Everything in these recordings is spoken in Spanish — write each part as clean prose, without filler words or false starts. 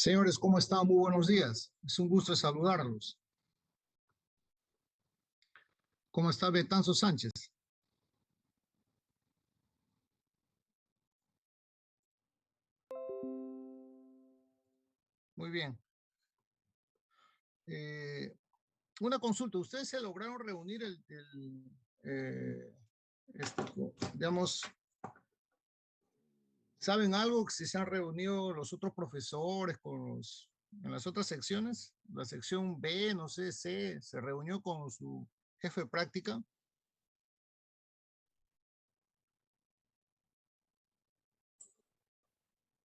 Señores, ¿cómo están? Muy buenos días. Es un gusto saludarlos. ¿Cómo está Betanzo Sánchez? Muy bien. Una consulta. ¿Ustedes se lograron reunir digamos, saben algo si se han reunido los otros profesores en las otras secciones? La sección B, no sé, C, se reunió con su jefe de práctica.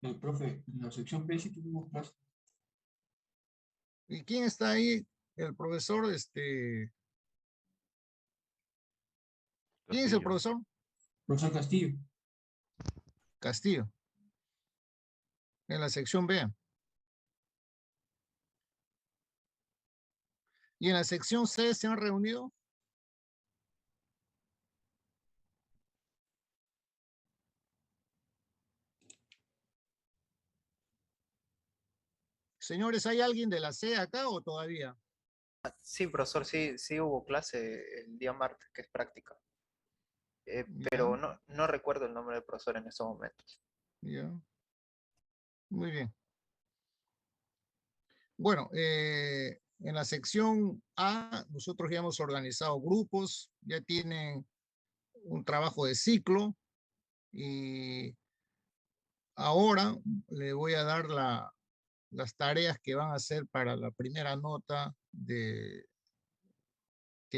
El profe, en la sección B sí tuvimos clase. ¿Y quién está ahí? El profesor, ¿quién es el Castillo. profesor? Profesor Castillo. Castillo. En la sección B. ¿Y en la sección C se han reunido? Señores, ¿hay alguien de la C acá o todavía? Sí, profesor, sí hubo clase el día martes, que es práctica. Ya, Pero no recuerdo el nombre del profesor en estos momentos. ya. Muy bien. Bueno, en la sección A, nosotros ya hemos organizado grupos, ya tienen un trabajo de ciclo y ahora le voy a dar las tareas que van a hacer para la primera nota que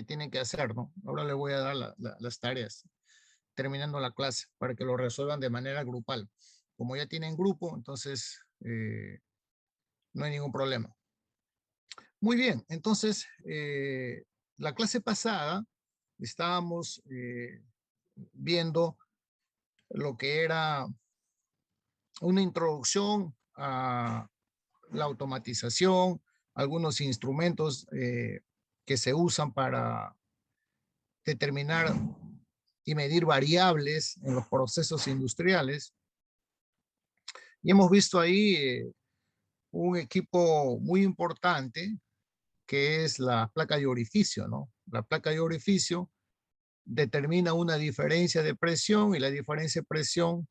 tienen que hacer, ¿no? Ahora le voy a dar las tareas terminando la clase para que lo resuelvan de manera grupal. Como ya tienen grupo, entonces no hay ningún problema. Muy bien, entonces la clase pasada estábamos viendo lo que era una introducción a la automatización, algunos instrumentos que se usan para determinar y medir variables en los procesos industriales. Y hemos visto ahí un equipo muy importante que es la placa de orificio, ¿no? La placa de orificio determina una diferencia de presión y la diferencia de presión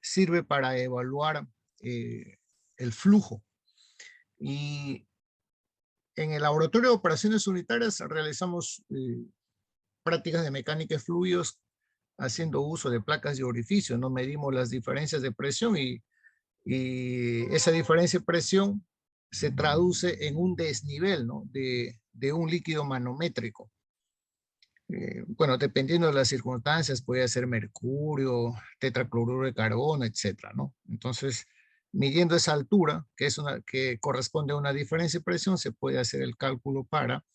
sirve para evaluar el flujo. Y en el laboratorio de operaciones unitarias realizamos prácticas de mecánica de fluidos haciendo uso de placas de orificio, ¿no? Medimos las diferencias de presión y esa diferencia de presión se traduce en un desnivel, ¿no? de un líquido manométrico. Bueno, dependiendo de las circunstancias, puede ser mercurio, tetracloruro de carbono, etcétera, ¿no? Entonces, midiendo esa altura, que corresponde a una diferencia de presión, se puede hacer el cálculo para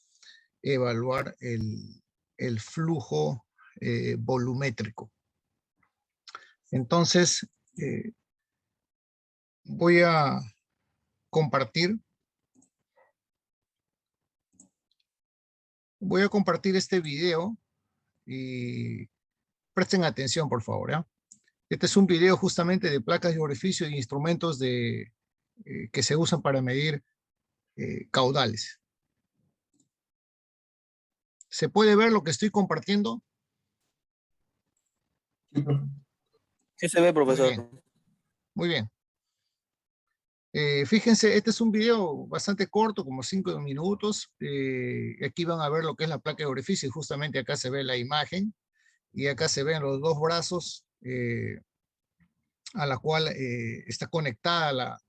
evaluar el flujo volumétrico. Entonces, voy a compartir. Voy a compartir este video y presten atención, por favor, ¿ya? Este es un video justamente de placas de orificio y instrumentos que se usan para medir caudales. ¿Se puede ver lo que estoy compartiendo? Sí, profe. Sí se ve, Muy profesor. bien, muy bien. Fíjense, este es un video bastante corto, como 5 minutos. Aquí van a ver lo que es la placa de orificio y justamente acá se ve la imagen y acá se ven los dos brazos a la cual está conectada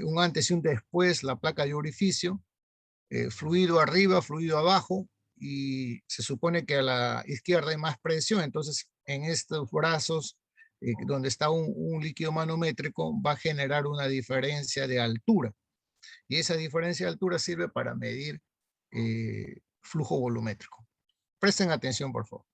un antes y un después la placa de orificio, fluido arriba, fluido abajo, y se supone que a la izquierda hay más presión, entonces en estos brazos donde está un líquido manométrico va a generar una diferencia de altura, y esa diferencia de altura sirve para medir flujo volumétrico. Presten atención, por favor.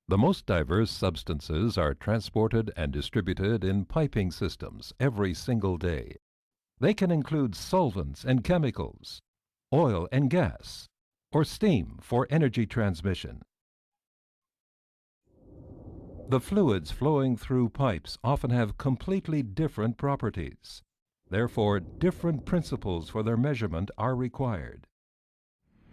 The most diverse substances are transported and distributed in piping systems every single day. They can include solvents and chemicals, oil and gas, or steam for energy transmission. The fluids flowing through pipes often have completely different properties. Therefore, different principles for their measurement are required.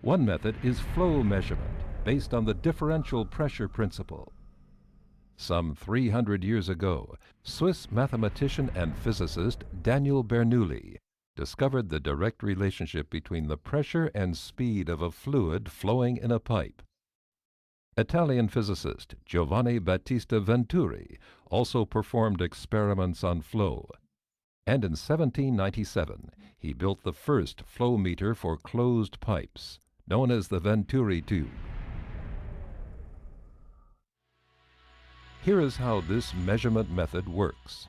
One method is flow measurement, based on the differential pressure principle. Some 300 years ago, Swiss mathematician and physicist Daniel Bernoulli discovered the direct relationship between the pressure and speed of a fluid flowing in a pipe. Italian physicist Giovanni Battista Venturi also performed experiments on flow, and in 1797 he built the first flow meter for closed pipes, known as the Venturi tube. Here is how this measurement method works.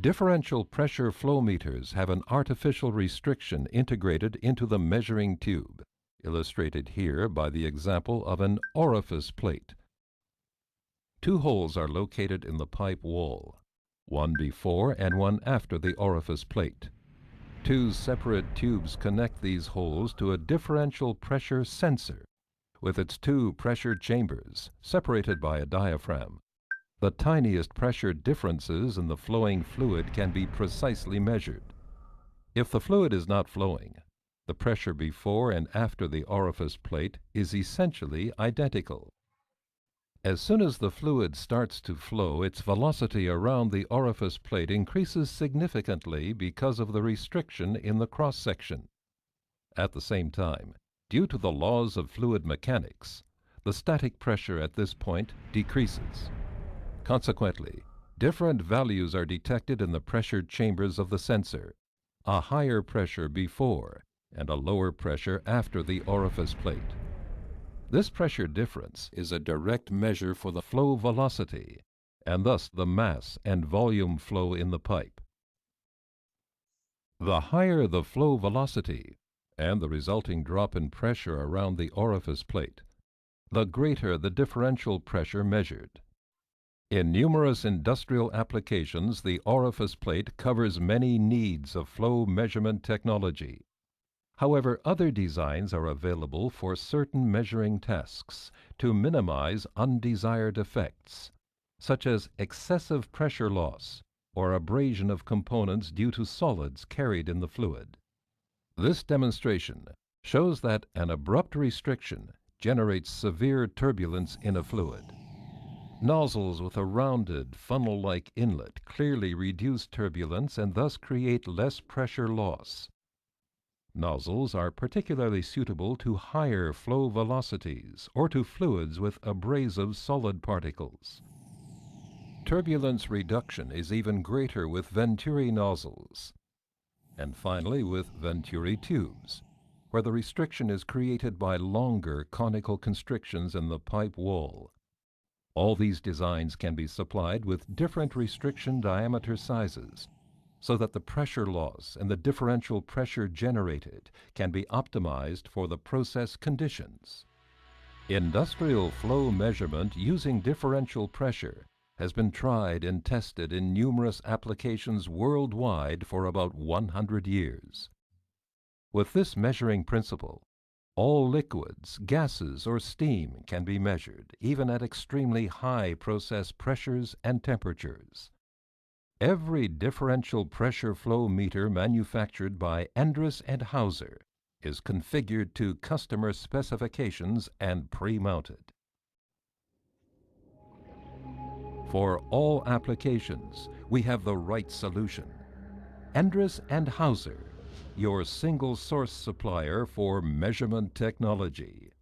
Differential pressure flow meters have an artificial restriction integrated into the measuring tube, illustrated here by the example of an orifice plate. Two holes are located in the pipe wall, one before and one after the orifice plate. Two separate tubes connect these holes to a differential pressure sensor with its two pressure chambers separated by a diaphragm. The tiniest pressure differences in the flowing fluid can be precisely measured. If the fluid is not flowing, the pressure before and after the orifice plate is essentially identical. As soon as the fluid starts to flow, its velocity around the orifice plate increases significantly because of the restriction in the cross-section. At the same time, due to the laws of fluid mechanics, the static pressure at this point decreases. Consequently, different values are detected in the pressure chambers of the sensor, a higher pressure before and a lower pressure after the orifice plate. This pressure difference is a direct measure for the flow velocity, and thus the mass and volume flow in the pipe. The higher the flow velocity and the resulting drop in pressure around the orifice plate, the greater the differential pressure measured. In numerous industrial applications, the orifice plate covers many needs of flow measurement technology. However, other designs are available for certain measuring tasks to minimize undesired effects, such as excessive pressure loss or abrasion of components due to solids carried in the fluid. This demonstration shows that an abrupt restriction generates severe turbulence in a fluid. Nozzles with a rounded, funnel-like inlet clearly reduce turbulence and thus create less pressure loss. Nozzles are particularly suitable to higher flow velocities or to fluids with abrasive solid particles. Turbulence reduction is even greater with Venturi nozzles. And finally with Venturi tubes, where the restriction is created by longer conical constrictions in the pipe wall. All these designs can be supplied with different restriction diameter sizes, so that the pressure loss and the differential pressure generated can be optimized for the process conditions. Industrial flow measurement using differential pressure has been tried and tested in numerous applications worldwide for about 100 years. With this measuring principle, all liquids, gases, or steam can be measured, even at extremely high process pressures and temperatures. Every differential pressure flow meter manufactured by Endress and Hauser is configured to customer specifications and pre-mounted. For all applications, we have the right solution. Endress and Hauser, your single source supplier for measurement technology.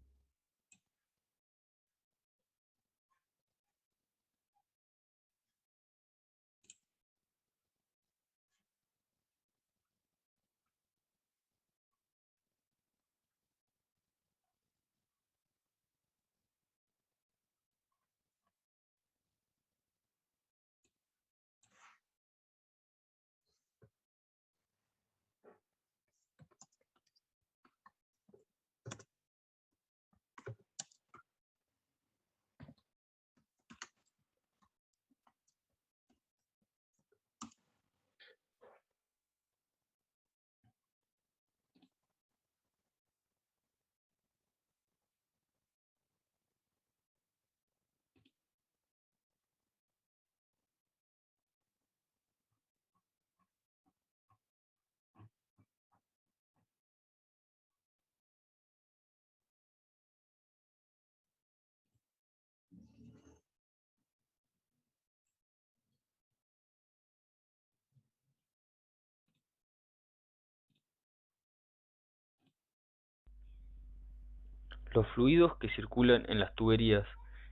Los fluidos que circulan en las tuberías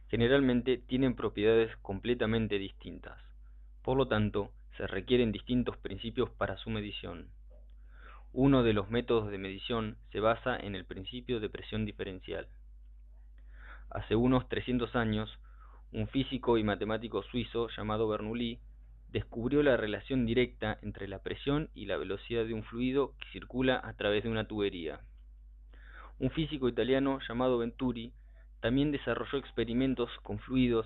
generalmente tienen propiedades completamente distintas. Por lo tanto, se requieren distintos principios para su medición. Uno de los métodos de medición se basa en el principio de presión diferencial. Hace unos 300 años, un físico y matemático suizo llamado Bernoulli descubrió la relación directa entre la presión y la velocidad de un fluido que circula a través de una tubería. Un físico italiano llamado Venturi también desarrolló experimentos con fluidos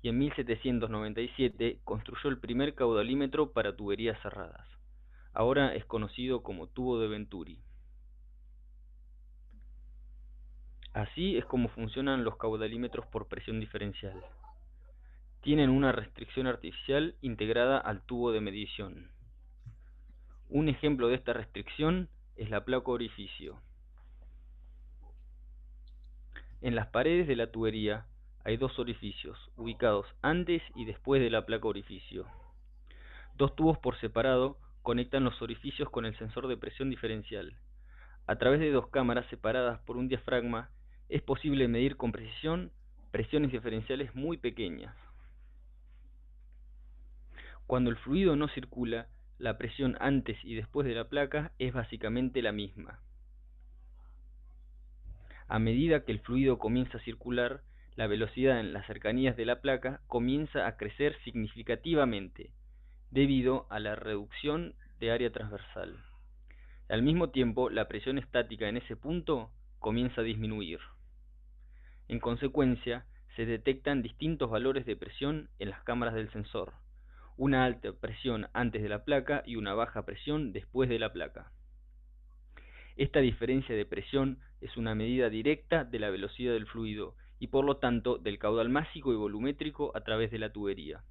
y en 1797 construyó el primer caudalímetro para tuberías cerradas. Ahora es conocido como tubo de Venturi. Así es como funcionan los caudalímetros por presión diferencial. Tienen una restricción artificial integrada al tubo de medición. Un ejemplo de esta restricción es la placa orificio. En las paredes de la tubería hay dos orificios, ubicados antes y después de la placa orificio. Dos tubos por separado conectan los orificios con el sensor de presión diferencial. A través de dos cámaras separadas por un diafragma, es posible medir con precisión presiones diferenciales muy pequeñas. Cuando el fluido no circula, la presión antes y después de la placa es básicamente la misma. A medida que el fluido comienza a circular, la velocidad en las cercanías de la placa comienza a crecer significativamente, debido a la reducción de área transversal. Al mismo tiempo, la presión estática en ese punto comienza a disminuir. En consecuencia, se detectan distintos valores de presión en las cámaras del sensor, una alta presión antes de la placa y una baja presión después de la placa. Esta diferencia de presión es una medida directa de la velocidad del fluido y por lo tanto del caudal másico y volumétrico a través de la tubería.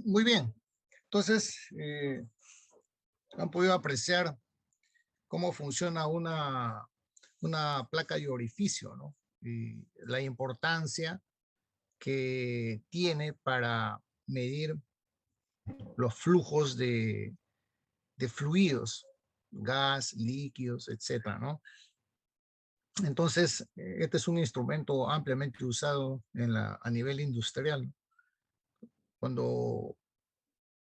Muy bien. Entonces, han podido apreciar cómo funciona una placa de orificio, ¿no? Y la importancia que tiene para medir los flujos de fluidos, gas, líquidos, etcétera, ¿no? Entonces, este es un instrumento ampliamente usado a nivel industrial. Cuando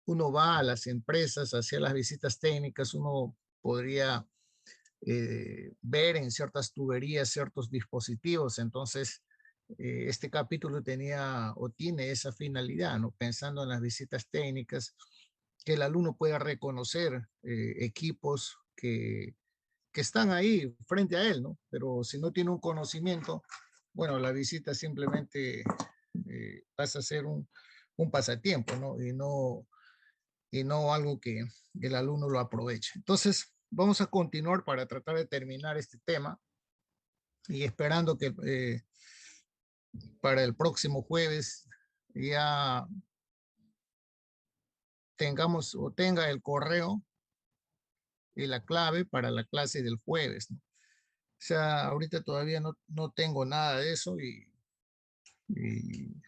uno va a las empresas, hacia las visitas técnicas, uno podría ver en ciertas tuberías ciertos dispositivos. Entonces, este capítulo tenía o tiene esa finalidad, ¿no? Pensando en las visitas técnicas, que el alumno pueda reconocer equipos que están ahí frente a él, ¿no? Pero si no tiene un conocimiento, bueno, la visita simplemente pasa a ser un pasatiempo, ¿no? Y no algo que el alumno lo aproveche. Entonces, vamos a continuar para tratar de terminar este tema y esperando que para el próximo jueves ya tengamos o tenga el correo y la clave para la clase del jueves, ¿no? O sea, ahorita todavía no tengo nada de eso y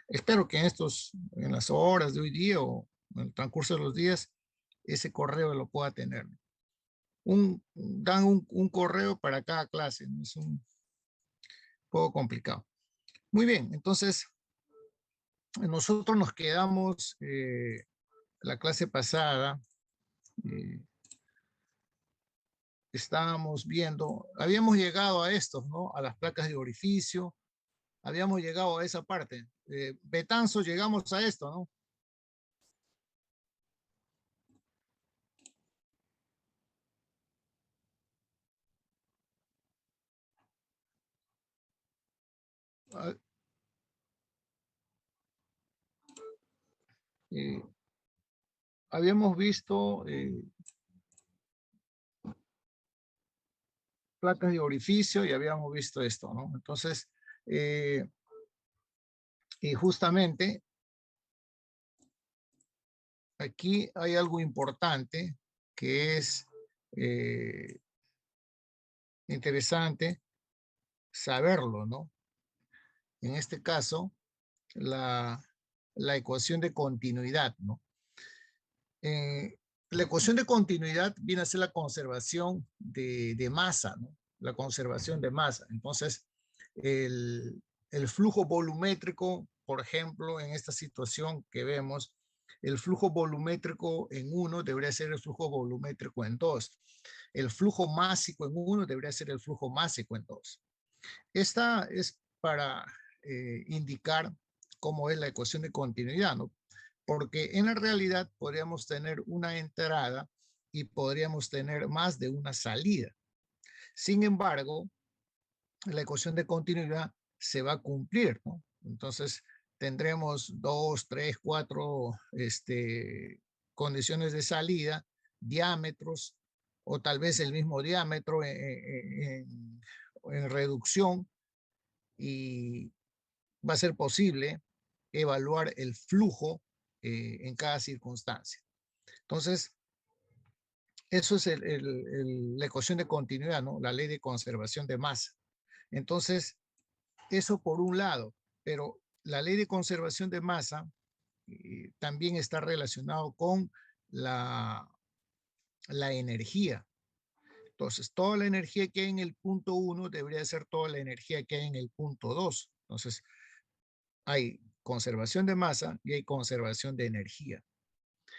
espero que en las horas de hoy día o en el transcurso de los días, ese correo lo pueda tener. Dan un correo para cada clase, ¿no? Es un poco complicado. Muy bien, entonces nosotros nos quedamos la clase pasada, eh, estábamos viendo, habíamos llegado a estos, ¿no? A las placas de orificio, habíamos llegado a esa parte. Betanzo, llegamos a esto, ¿no? ah, habíamos visto placas de orificio y habíamos visto esto, ¿no? Entonces, y justamente aquí hay algo importante que es interesante saberlo, ¿no? En este caso, la ecuación de continuidad, ¿no? La ecuación de continuidad viene a ser la conservación de masa, ¿no? La conservación de masa. Entonces, el flujo volumétrico, por ejemplo, en esta situación que vemos, el flujo volumétrico en 1 debería ser el flujo volumétrico en 2. El flujo másico en 1 debería ser el flujo másico en 2. Esta es para indicar cómo es la ecuación de continuidad, ¿no? Porque en la realidad podríamos tener una entrada y podríamos tener más de una salida. Sin embargo, la ecuación de continuidad se va a cumplir, ¿no? Entonces, tendremos 2, 3, 4 condiciones de salida, diámetros, o tal vez el mismo diámetro en reducción, y va a ser posible evaluar el flujo en cada circunstancia. Entonces, eso es la ecuación de continuidad, ¿no? La ley de conservación de masa. Entonces, eso por un lado, pero la ley de conservación de masa también está relacionado con la energía. Entonces, toda la energía que hay en el punto 1 debería ser toda la energía que hay en el punto 2. Entonces, hay conservación de masa y hay conservación de energía.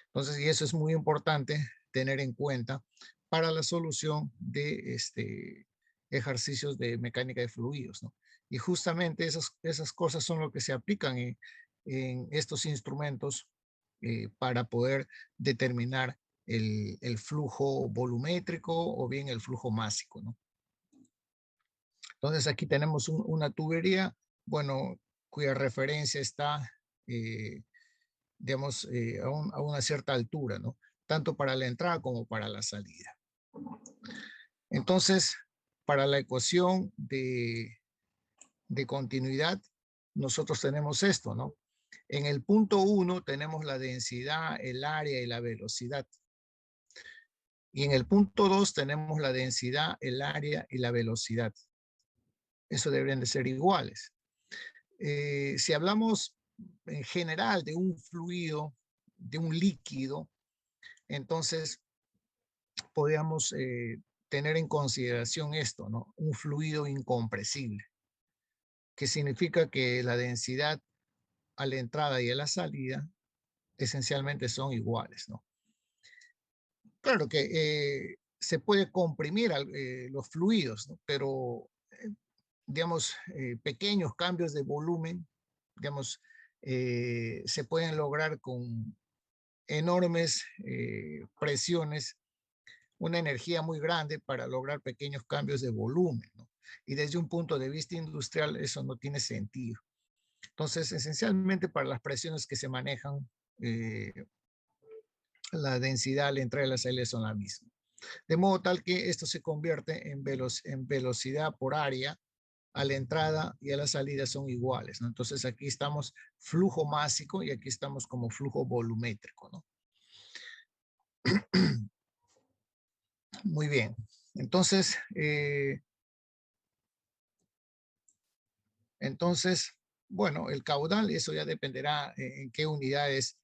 Entonces, y eso es muy importante tener en cuenta para la solución de ejercicios de mecánica de fluidos, ¿no? Y justamente esas cosas son lo que se aplican en estos instrumentos para poder determinar el flujo volumétrico o bien el flujo másico, ¿no? Entonces aquí tenemos una tubería, bueno, cuya referencia está, digamos, a una cierta altura, ¿no? Tanto para la entrada como para la salida. Entonces, para la ecuación de continuidad, nosotros tenemos esto, ¿no? En el punto 1 tenemos la densidad, el área y la velocidad. Y en el punto 2 tenemos la densidad, el área y la velocidad. Eso deberían de ser iguales. Si hablamos en general de un fluido, de un líquido, entonces podríamos tener en consideración esto, ¿no? Un fluido incompresible, que significa que la densidad a la entrada y a la salida esencialmente son iguales, ¿no? Claro que se puede comprimir los fluidos, ¿no? Pero digamos, pequeños cambios de volumen, digamos, se pueden lograr con enormes presiones, una energía muy grande para lograr pequeños cambios de volumen, ¿no? Y desde un punto de vista industrial eso no tiene sentido. Entonces, esencialmente para las presiones que se manejan, la densidad, la entrada y la salida son la misma. De modo tal que esto se convierte en velocidad por área a la entrada y a la salida son iguales, ¿no? Entonces aquí estamos flujo másico y aquí estamos como flujo volumétrico, ¿no? Muy bien. Entonces, bueno, el caudal, eso ya dependerá en qué unidades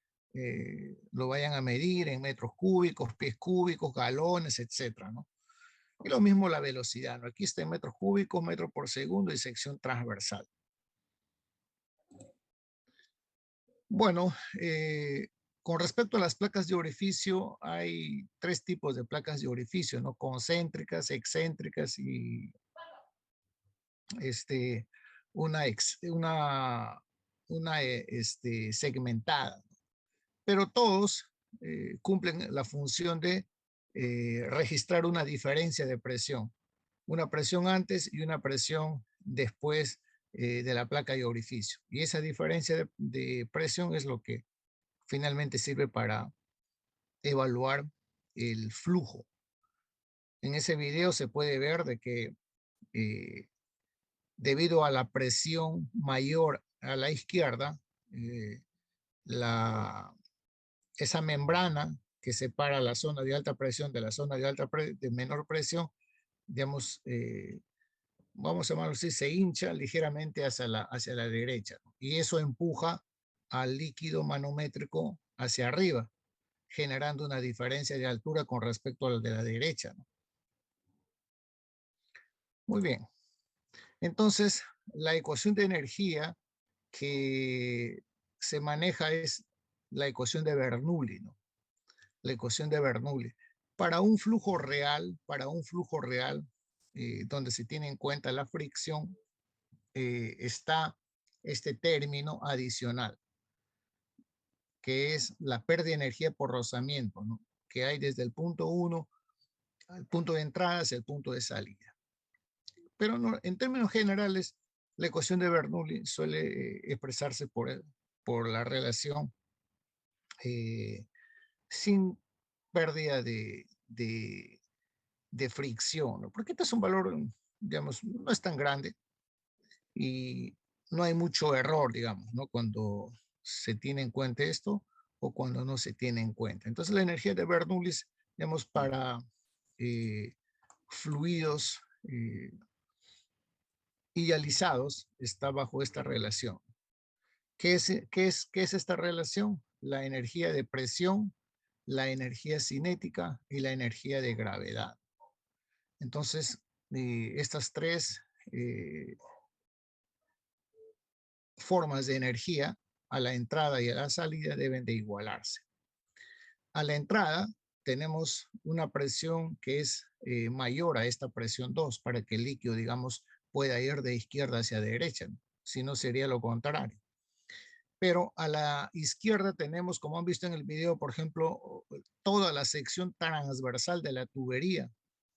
lo vayan a medir, en metros cúbicos, pies cúbicos, galones, etcétera, ¿no? Y lo mismo la velocidad, ¿no? Aquí está en metros cúbicos, metro por segundo y sección transversal. Bueno, con respecto a las placas de orificio, hay 3 tipos de placas de orificio, ¿no? Concéntricas, excéntricas y una segmentada. Pero todos cumplen la función de registrar una diferencia de presión. Una presión antes y una presión después de la placa de orificio. Y esa diferencia de presión es lo que finalmente sirve para evaluar el flujo. En ese video se puede ver de que debido a la presión mayor a la izquierda, esa membrana que separa la zona de alta presión de la zona de menor presión, digamos, vamos a llamarlo así, se hincha ligeramente hacia la derecha, ¿no? Y eso empuja al líquido manométrico hacia arriba, generando una diferencia de altura con respecto al de la derecha, ¿no? Muy bien. Entonces, la ecuación de energía que se maneja es la ecuación de Bernoulli, ¿no? La ecuación de Bernoulli. Para un flujo real, donde se tiene en cuenta la fricción, está este término adicional, que es la pérdida de energía por rozamiento, ¿no? Que hay desde el punto 1 al punto de entrada hacia el punto de salida. Pero no, en términos generales, la ecuación de Bernoulli suele expresarse por la relación sin pérdida de fricción, ¿no? Porque este es un valor, digamos, no es tan grande y no hay mucho error, digamos, ¿no? Cuando se tiene en cuenta esto o cuando no se tiene en cuenta. Entonces la energía de Bernoulli, digamos, para fluidos idealizados está bajo esta relación. ¿Qué es esta relación? La energía de presión, la energía cinética y la energía de gravedad. Entonces, estas tres formas de energía a la entrada y a la salida deben de igualarse. A la entrada tenemos una presión que es mayor a esta presión 2 para que el líquido, digamos, pueda ir de izquierda hacia derecha, ¿no? Si no, sería lo contrario. Pero a la izquierda tenemos, como han visto en el video, por ejemplo, toda la sección transversal de la tubería.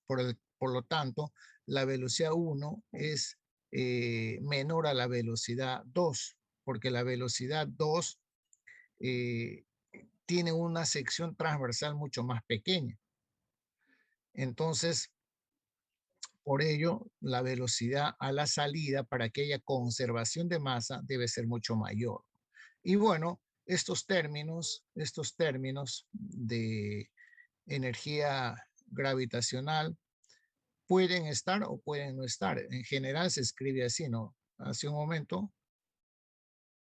Por lo tanto, la velocidad 1 es menor a la velocidad 2, porque la velocidad 2 tiene una sección transversal mucho más pequeña. Entonces, por ello, la velocidad a la salida para que haya conservación de masa debe ser mucho mayor. Y bueno, estos términos de energía gravitacional pueden estar o pueden no estar. En general se escribe así, ¿no? Hace un momento,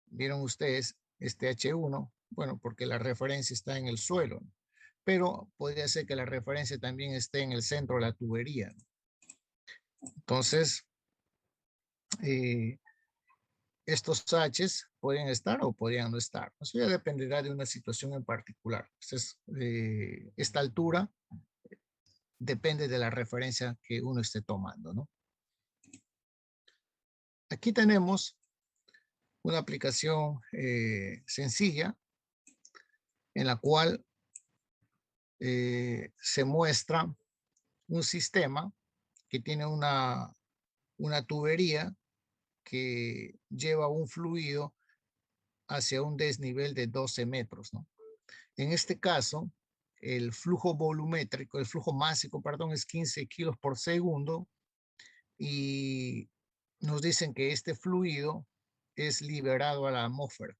vieron ustedes este H1, bueno, porque la referencia está en el suelo, ¿no? Pero podría ser que la referencia también esté en el centro de la tubería, ¿no? Entonces, estos H's pueden estar o podrían no estar. Eso ya dependerá de una situación en particular. Entonces, esta altura depende de la referencia que uno esté tomando, ¿no? Aquí tenemos una aplicación sencilla en la cual se muestra un sistema que tiene una tubería que lleva un fluido hacia un desnivel de 12 metros, ¿no? En este caso, el flujo volumétrico, el flujo másico, perdón, es 15 kilos por segundo y nos dicen que este fluido es liberado a la atmósfera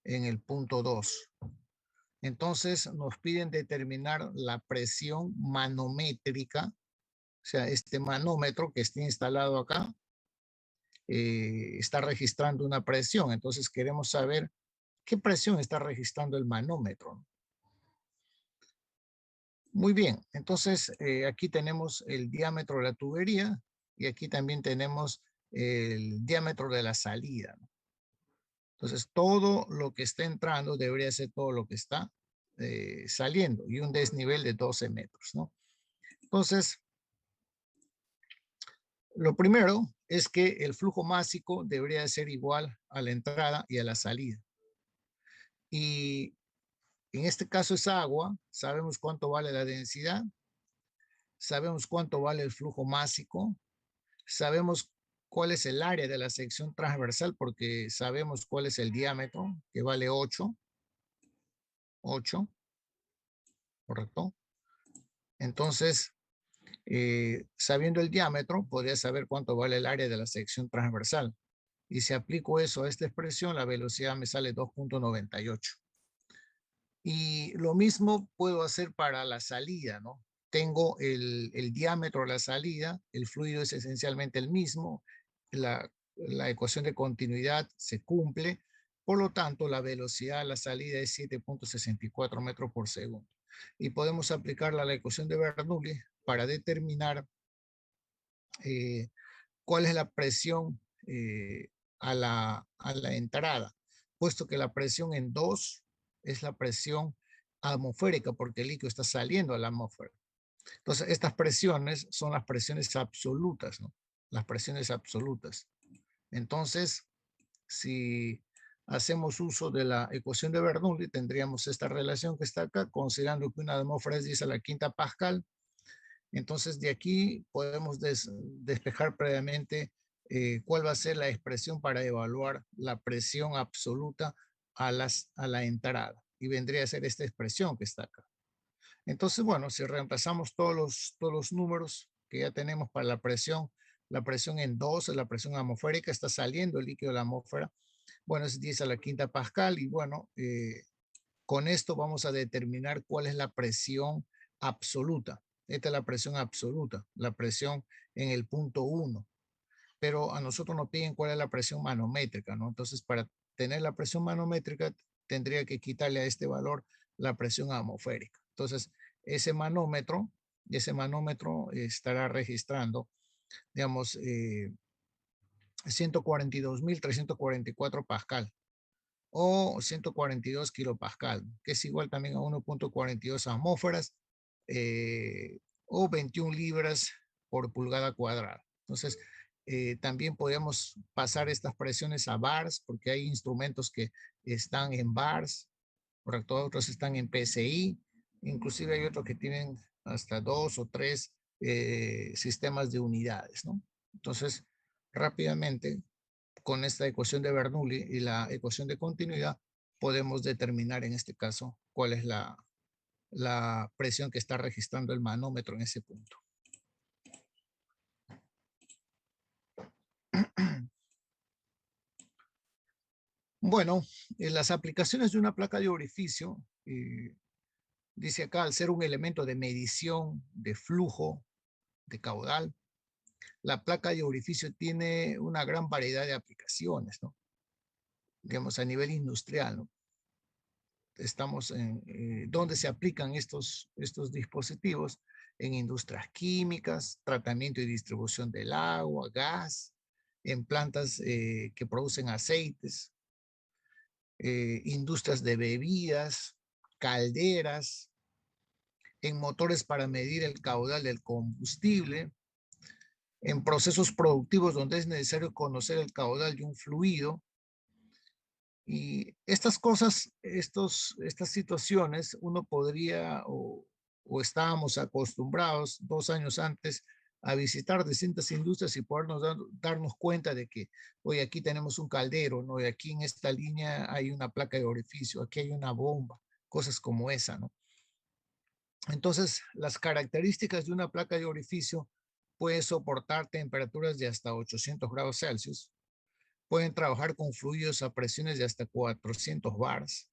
en el punto 2. Entonces nos piden determinar la presión manométrica, o sea, este manómetro que está instalado acá está registrando una presión. Entonces queremos saber qué presión está registrando el manómetro. Muy bien, entonces aquí tenemos el diámetro de la tubería y aquí también tenemos el diámetro de la salida, ¿no? Entonces todo lo que está entrando debería ser todo lo que está saliendo y un desnivel de 12 metros, ¿no? Entonces, lo primero es que el flujo másico debería ser igual a la entrada y a la salida. Y en este caso es agua, sabemos cuánto vale la densidad, sabemos cuánto vale el flujo másico, Sabemos cuál es el área de la sección transversal porque sabemos cuál es el diámetro, que vale 8, ¿correcto? Entonces, sabiendo el diámetro, podría saber cuánto vale el área de la sección transversal. Y si aplico eso a esta expresión, la velocidad me sale 2.98. Y lo mismo puedo hacer para la salida, ¿no? Tengo el diámetro de la salida, el fluido es esencialmente el mismo, la ecuación de continuidad se cumple, por lo tanto la velocidad de la salida es 7.64 metros por segundo. Y podemos aplicarla a la ecuación de Bernoulli para determinar cuál es la presión a la entrada, puesto que la presión en 2 es la presión atmosférica, porque el líquido está saliendo a la atmósfera. Entonces, estas presiones son las presiones absolutas, ¿no? Las presiones absolutas. Entonces, si hacemos uso de la ecuación de Bernoulli, tendríamos esta relación que está acá, considerando que una atmósfera es 10 a la quinta pascal. Entonces, de aquí podemos despejar previamente cuál va a ser la expresión para evaluar la presión absoluta a la entrada. Y vendría a ser esta expresión que está acá. Entonces, bueno, si reemplazamos todos los números que ya tenemos para la presión en 2 es la presión atmosférica, está saliendo el líquido de la atmósfera. Bueno, es 10 a la quinta pascal y bueno, con esto vamos a determinar cuál es la presión absoluta. Esta es la presión absoluta, la presión en el punto 1. Pero a nosotros nos piden cuál es la presión manométrica, ¿no? Entonces, para tener la presión manométrica, tendría que quitarle a este valor la presión atmosférica. Entonces, ese manómetro estará registrando, digamos, 142.344 pascal o 142 kilopascal, que es igual también a 1.42 atmósferas o 21 libras por pulgada cuadrada. Entonces, también podemos pasar estas presiones a bars, porque hay instrumentos que están en bars, correcto, otros están en PSI, inclusive hay otros que tienen hasta 2 o 3 sistemas de unidades, ¿no? Entonces, rápidamente, con esta ecuación de Bernoulli y la ecuación de continuidad, podemos determinar en este caso cuál es la presión que está registrando el manómetro en ese punto. Bueno, en las aplicaciones de una placa de orificio, dice acá, al ser un elemento de medición de flujo de caudal, la placa de orificio tiene una gran variedad de aplicaciones, ¿no? Digamos, a nivel industrial, ¿no? Estamos en donde se aplican estos dispositivos en industrias químicas, tratamiento y distribución del agua, gas, en plantas que producen aceites, industrias de bebidas, calderas, en motores para medir el caudal del combustible, en procesos productivos donde es necesario conocer el caudal de un fluido. Y estas cosas, estas situaciones, uno podría o estábamos acostumbrados 2 años antes a visitar distintas industrias y podernos darnos cuenta de que, hoy aquí tenemos un caldero, ¿no? Y aquí en esta línea hay una placa de orificio, aquí hay una bomba, cosas como esa, ¿no? Entonces, las características de una placa de orificio pueden soportar temperaturas de hasta 800 grados Celsius, pueden trabajar con fluidos a presiones de hasta 400 bars.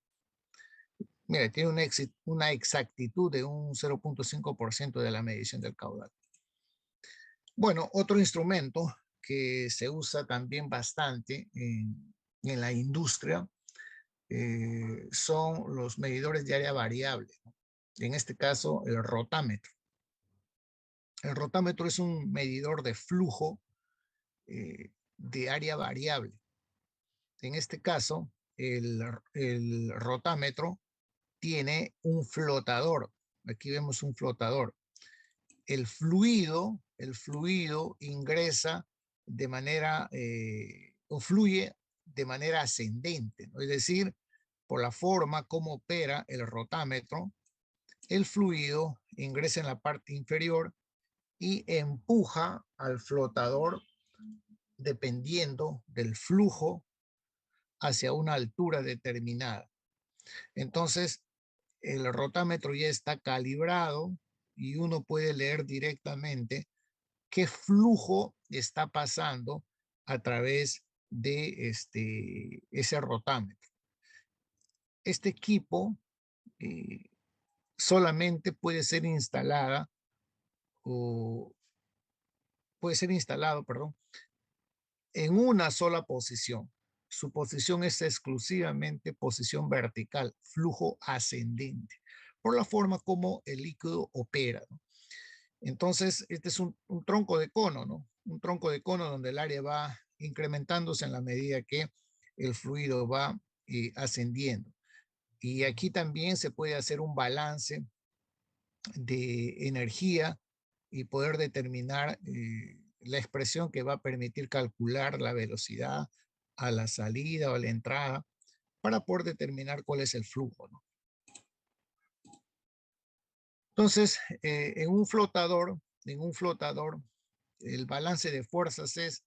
Mira, tiene una exactitud de un 0.5% de la medición del caudal. Bueno, otro instrumento que se usa también bastante en la industria son los medidores de área variable, ¿no? En este caso, el rotámetro. El rotámetro es un medidor de flujo de área variable. En este caso, el rotámetro tiene un flotador. Aquí vemos un flotador. El fluido ingresa de manera, o fluye de manera ascendente, ¿no? Es decir, por la forma como opera el rotámetro, el fluido ingresa en la parte inferior y empuja al flotador dependiendo del flujo hacia una altura determinada. Entonces, el rotámetro ya está calibrado y uno puede leer directamente qué flujo está pasando a través de ese rotámetro. Este equipo solamente puede ser instalado, perdón, en una sola posición. Su posición es exclusivamente posición vertical, flujo ascendente, por la forma como el líquido opera, ¿no? Entonces, este es un tronco de cono, ¿no? Un tronco de cono donde el área va incrementándose en la medida que el fluido va ascendiendo. Y aquí también se puede hacer un balance de energía y poder determinar la expresión que va a permitir calcular la velocidad a la salida o a la entrada para poder determinar cuál es el flujo, ¿no? Entonces, en un flotador, el balance de fuerzas es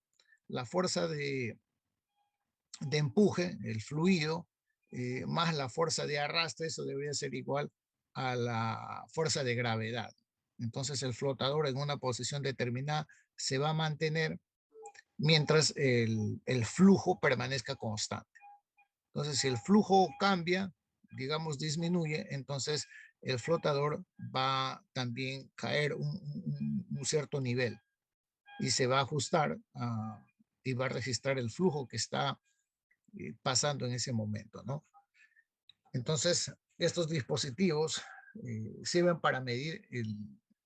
la fuerza de empuje, el fluido, más la fuerza de arrastre. Eso debería ser igual a la fuerza de gravedad. Entonces el flotador en una posición determinada se va a mantener mientras el flujo permanezca constante. Entonces si el flujo cambia, digamos disminuye, entonces el flotador va también a caer un cierto nivel y se va a ajustar y va a registrar el flujo que está pasando en ese momento, ¿no? Entonces, estos dispositivos sirven para medir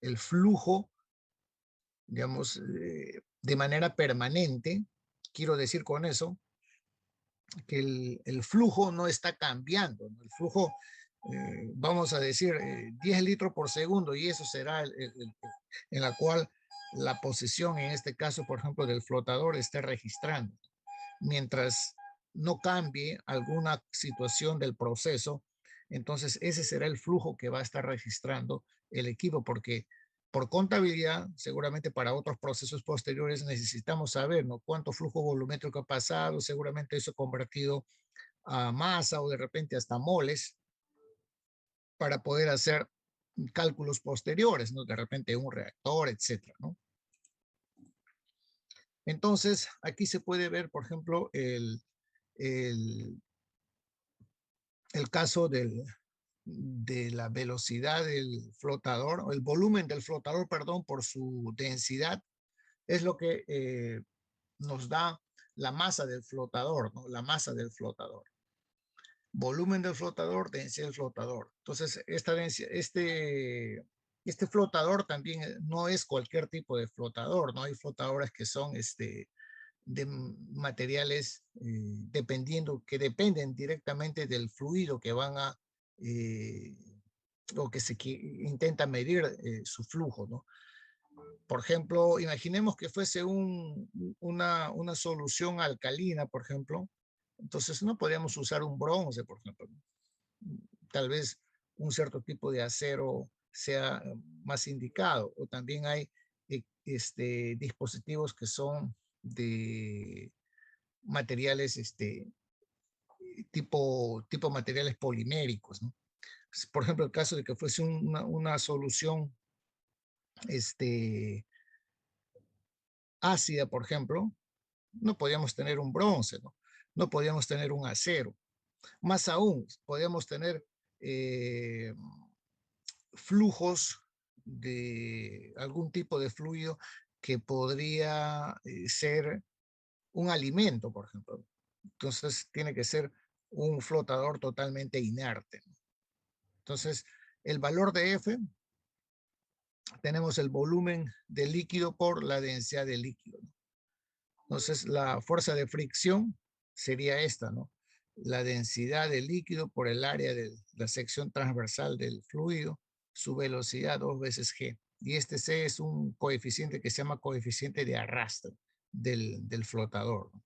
el flujo, digamos, de manera permanente. Quiero decir con eso que el flujo no está cambiando, ¿no? El flujo, vamos a decir, 10 litros por segundo, y eso será en la cual la posición, en este caso, por ejemplo, del flotador, esté registrando. Mientras no cambie alguna situación del proceso, entonces ese será el flujo que va a estar registrando el equipo, porque por contabilidad, seguramente para otros procesos posteriores necesitamos saber, ¿no?, cuánto flujo volumétrico ha pasado, seguramente eso convertido a masa o de repente hasta moles, para poder hacer cálculos posteriores, ¿no?, de repente un reactor, etcétera, ¿no? Entonces, aquí se puede ver, por ejemplo, el caso de la velocidad del flotador, o el volumen del flotador, perdón, por su densidad, es lo que nos da la masa del flotador, ¿no? La masa del flotador. Volumen del flotador, densidad del flotador. Entonces, este flotador también no es cualquier tipo de flotador, ¿no? Hay flotadores que son de materiales que dependen directamente del fluido que van a o que se intenta medir su flujo, ¿no? Por ejemplo, imaginemos que fuese una solución alcalina, por ejemplo. Entonces no podríamos usar un bronce, por ejemplo. Tal vez un cierto tipo de acero sea más indicado, o también hay dispositivos que son de materiales tipo materiales poliméricos, ¿no? Por ejemplo, el caso de que fuese una solución ácida, por ejemplo, no podíamos tener un bronce, ¿no? No podíamos tener un acero. Más aún, podíamos tener flujos de algún tipo de fluido que podría ser un alimento, por ejemplo. Entonces tiene que ser un flotador totalmente inerte. Entonces, el valor de F, tenemos el volumen del líquido por la densidad del líquido. Entonces, la fuerza de fricción sería esta, ¿no? La densidad del líquido por el área de la sección transversal del fluido, su velocidad 2 veces G. Y este C es un coeficiente que se llama coeficiente de arrastre del flotador, ¿no?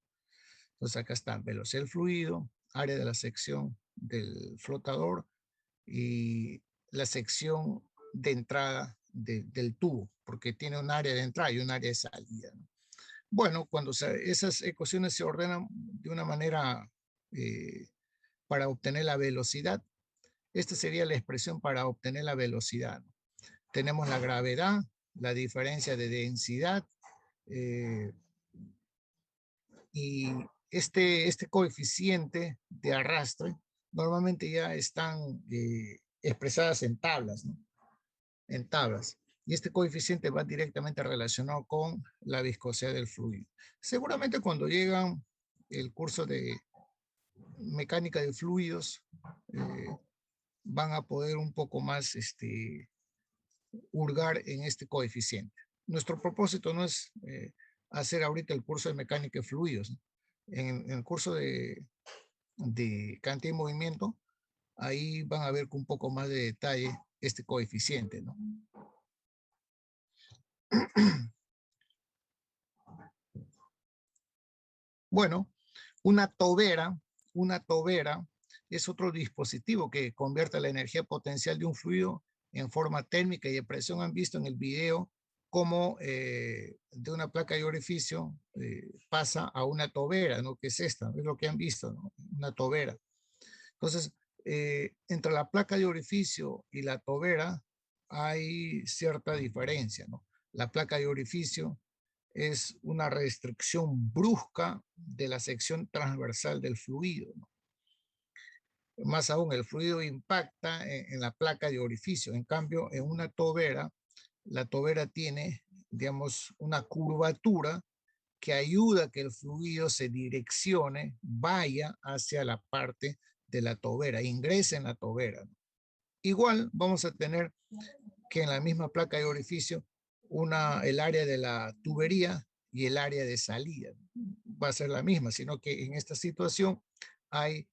Entonces acá está velocidad del fluido, área de la sección del flotador y la sección de entrada del tubo, porque tiene un área de entrada y un área de salida, ¿no? Bueno, cuando esas ecuaciones se ordenan de una manera para obtener la velocidad, esta sería la expresión para obtener la velocidad, ¿no? Tenemos la gravedad, la diferencia de densidad, y este coeficiente de arrastre normalmente ya están expresadas en tablas, ¿no? En tablas. Y este coeficiente va directamente relacionado con la viscosidad del fluido. Seguramente cuando llegan el curso de mecánica de fluidos, van a poder un poco más hurgar en este coeficiente. Nuestro propósito no es hacer ahorita el curso de mecánica de fluidos, ¿no? En el curso de cantidad y movimiento, ahí van a ver con un poco más de detalle este coeficiente, ¿no? Bueno, una tobera es otro dispositivo que convierte la energía potencial de un fluido en forma térmica y de presión. Han visto en el video cómo de una placa de orificio pasa a una tobera, ¿no? Que es esta, es lo que han visto, ¿no? Una tobera. Entonces, entre la placa de orificio y la tobera hay cierta diferencia, ¿no? La placa de orificio es una restricción brusca de la sección transversal del fluido, ¿no? Más aún, el fluido impacta en la placa de orificio. En cambio, en una tobera, la tobera tiene, digamos, una curvatura que ayuda a que el fluido se direccione, vaya hacia la parte de la tobera, ingrese en la tobera, ¿no? Igual vamos a tener que en la misma placa de orificio, el área de la tubería y el área de salida va a ser la misma, sino que en esta situación hay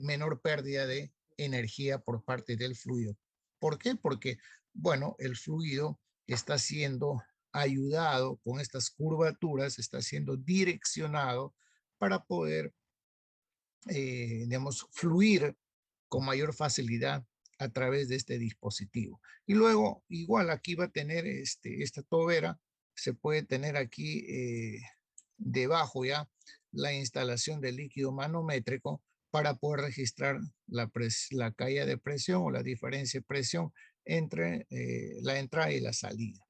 menor pérdida de energía por parte del fluido. ¿Por qué? Porque, bueno, el fluido está siendo ayudado con estas curvaturas, está siendo direccionado para poder, digamos, fluir con mayor facilidad a través de este dispositivo. Y luego, igual aquí va a tener esta tobera, se puede tener aquí debajo ya la instalación del líquido manométrico para poder registrar la caída de presión o la diferencia de presión entre la entrada y la salida.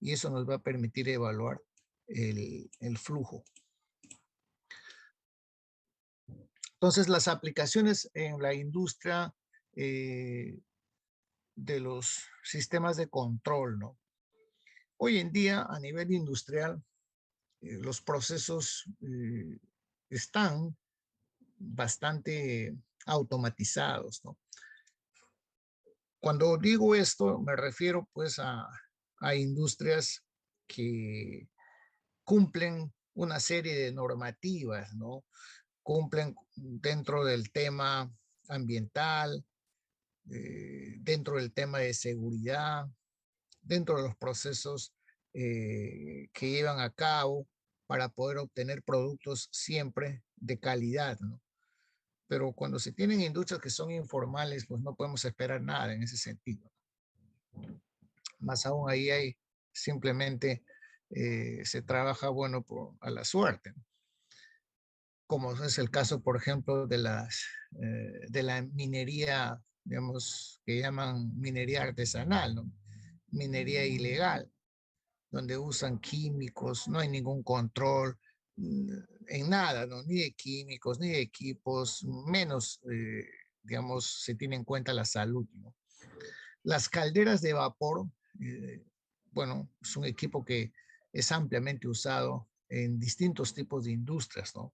Y eso nos va a permitir evaluar el flujo. Entonces, las aplicaciones en la industria de los sistemas de control, ¿no? Hoy en día, a nivel industrial, los procesos están bastante automatizados, ¿no? Cuando digo esto, me refiero pues a industrias que cumplen una serie de normativas, ¿no? Cumplen dentro del tema ambiental, dentro del tema de seguridad, dentro de los procesos que llevan a cabo para poder obtener productos siempre de calidad, ¿no? Pero cuando se tienen industrias que son informales, pues no podemos esperar nada en ese sentido. Más aún ahí hay simplemente se trabaja, bueno, a la suerte, ¿no? Como es el caso, por ejemplo, de la minería, digamos, que llaman minería artesanal, ¿no? Minería ilegal, donde usan químicos, no hay ningún control en nada, ¿no? Ni de químicos, ni de equipos, menos, digamos, se tiene en cuenta la salud, ¿no? Las calderas de vapor, bueno, es un equipo que es ampliamente usado en distintos tipos de industrias, ¿no?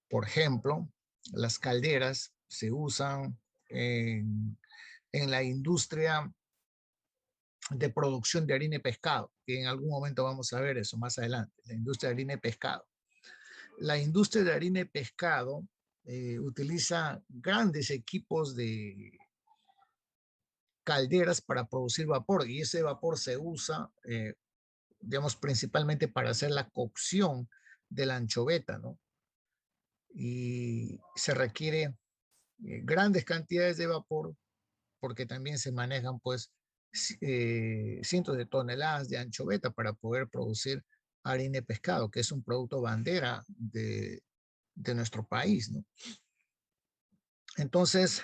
Por ejemplo, las calderas se usan en la industria de producción de harina y pescado, que en algún momento vamos a ver eso más adelante, la industria de harina y pescado. La industria de harina y pescado utiliza grandes equipos de calderas para producir vapor y ese vapor se usa, digamos, principalmente para hacer la cocción de la anchoveta, ¿no? Y se requiere grandes cantidades de vapor porque también se manejan pues cientos de toneladas de anchoveta para poder producir harina de pescado, que es un producto bandera de nuestro país, ¿no? Entonces,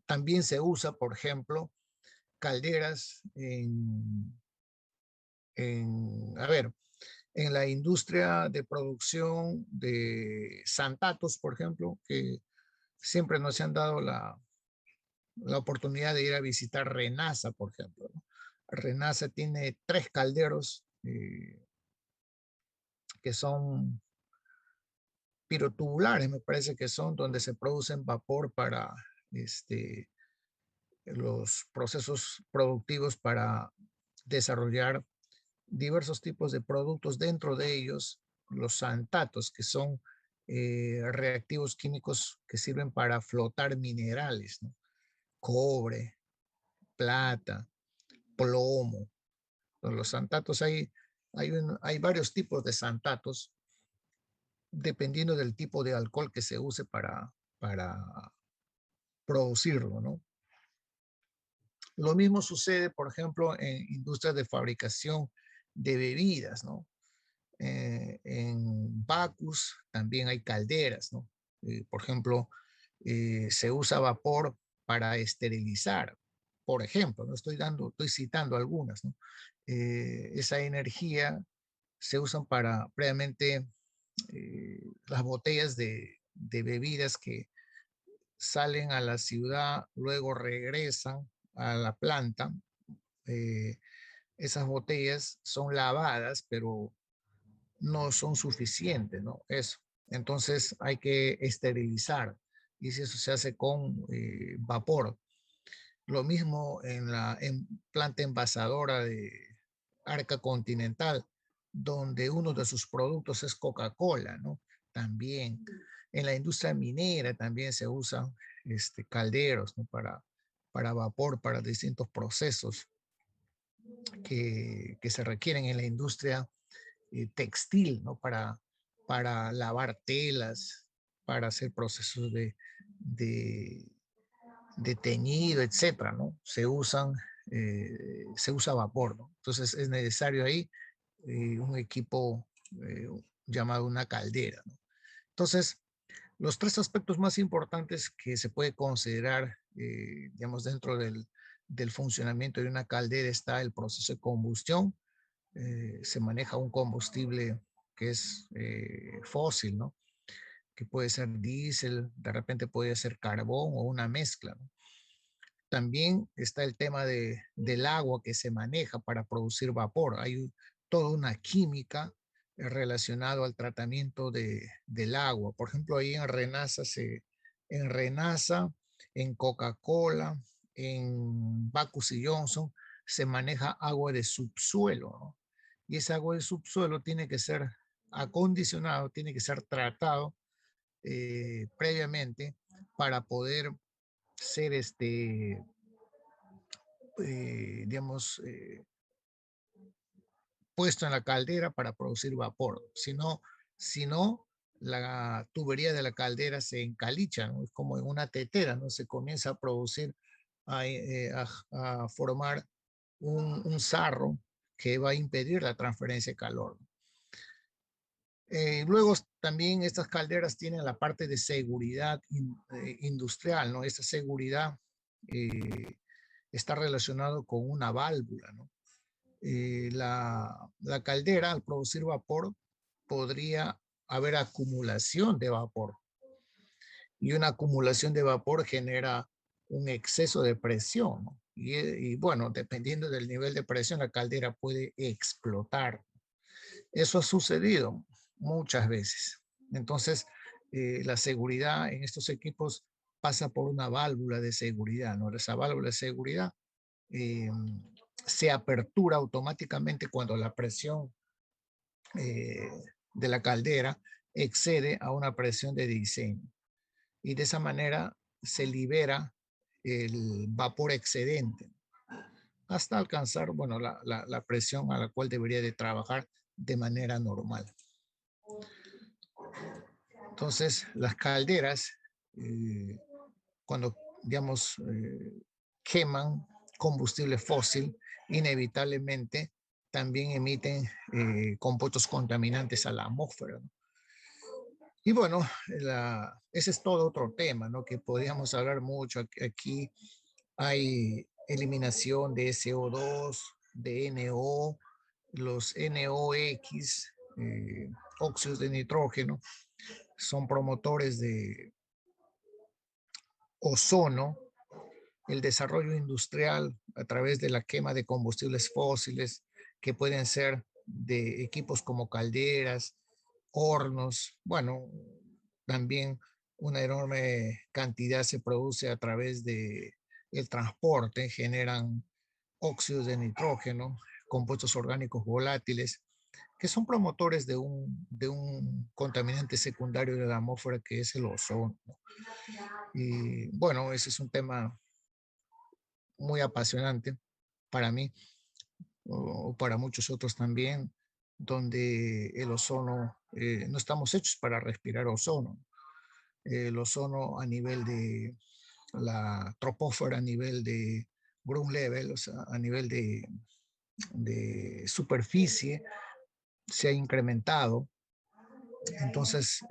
también se usa, por ejemplo, calderas a ver, en la industria de producción de santatos, por ejemplo, que siempre nos han dado la oportunidad de ir a visitar Renasa, por ejemplo, ¿no? Renasa tiene 3 calderos que son pirotubulares, me parece que son, donde se producen vapor para los procesos productivos para desarrollar diversos tipos de productos, dentro de ellos los santatos, que son reactivos químicos que sirven para flotar minerales, ¿no? Cobre, plata, plomo. Los santatos hay varios tipos de santatos dependiendo del tipo de alcohol que se use para producirlo, ¿no? Lo mismo sucede, por ejemplo, en industrias de fabricación de bebidas, ¿no? En Bacus también hay calderas, ¿no? Por ejemplo, se usa vapor para esterilizar, por ejemplo, ¿no? Estoy citando algunas, ¿no? Esa energía se usan para previamente las botellas de bebidas que salen a la ciudad, luego regresan a la planta. eh, Esas botellas son lavadas, pero no son suficientes, ¿no? Eso. Entonces hay que esterilizar y si eso se hace con vapor. Lo mismo en la planta envasadora de Arca Continental, donde uno de sus productos es Coca-Cola, ¿no? También en la industria minera también se usan calderos, ¿no? Para vapor, para distintos procesos que se requieren en la industria textil, ¿no? Para lavar telas, para hacer procesos de, de teñido, etcétera, ¿no? Se usa vapor, ¿no? Entonces es necesario ahí un equipo llamado una caldera, ¿no? Entonces, los 3 aspectos más importantes que se puede considerar, digamos, dentro del funcionamiento de una caldera está el proceso de combustión. Se maneja un combustible que es fósil, ¿no? Que puede ser diésel, de repente puede ser carbón o una mezcla, ¿no? También está el tema del agua que se maneja para producir vapor. Hay toda una química relacionada al tratamiento del agua. Por ejemplo, ahí en Renasa, en Coca-Cola, en Bacus y Johnson, se maneja agua de subsuelo, ¿no? Y esa agua de subsuelo tiene que ser acondicionado, tiene que ser tratado previamente para poder ser digamos, puesto en la caldera para producir vapor. Si no, la tubería de la caldera se encalicha, ¿no? Es como en una tetera, ¿no? Se comienza a producir, a formar un sarro que va a impedir la transferencia de calor. Luego también estas calderas tienen la parte de seguridad industrial, ¿no? Esta seguridad está relacionado con una válvula, ¿no? La caldera, al producir vapor, podría haber acumulación de vapor. Y una acumulación de vapor genera un exceso de presión, ¿no? Y bueno, dependiendo del nivel de presión, la caldera puede explotar. Eso ha sucedido muchas veces. Entonces, la seguridad en estos equipos pasa por una válvula de seguridad, ¿no? Esa válvula de seguridad se apertura automáticamente cuando la presión de la caldera excede a una presión de diseño. Y de esa manera se libera el vapor excedente hasta alcanzar, bueno, la presión a la cual debería de trabajar de manera normal. Entonces, las calderas, cuando, digamos, queman combustible fósil, inevitablemente también emiten compuestos contaminantes a la atmósfera, ¿no? Y bueno, ese es todo otro tema, ¿no? Que podríamos hablar mucho. Aquí hay eliminación de CO2, de NO, los NOx, óxidos de nitrógeno, son promotores de ozono, el desarrollo industrial a través de la quema de combustibles fósiles, que pueden ser de equipos como calderas, hornos. Bueno, también una enorme cantidad se produce a través de el transporte, generan óxidos de nitrógeno, compuestos orgánicos volátiles, que son promotores de un contaminante secundario de la atmósfera que es el ozono. Y bueno, ese es un tema muy apasionante para mí, o para muchos otros también, donde el ozono, no estamos hechos para respirar ozono. El ozono a nivel de la troposfera, a nivel de ground level, o sea, a nivel de superficie, se ha incrementado. Entonces,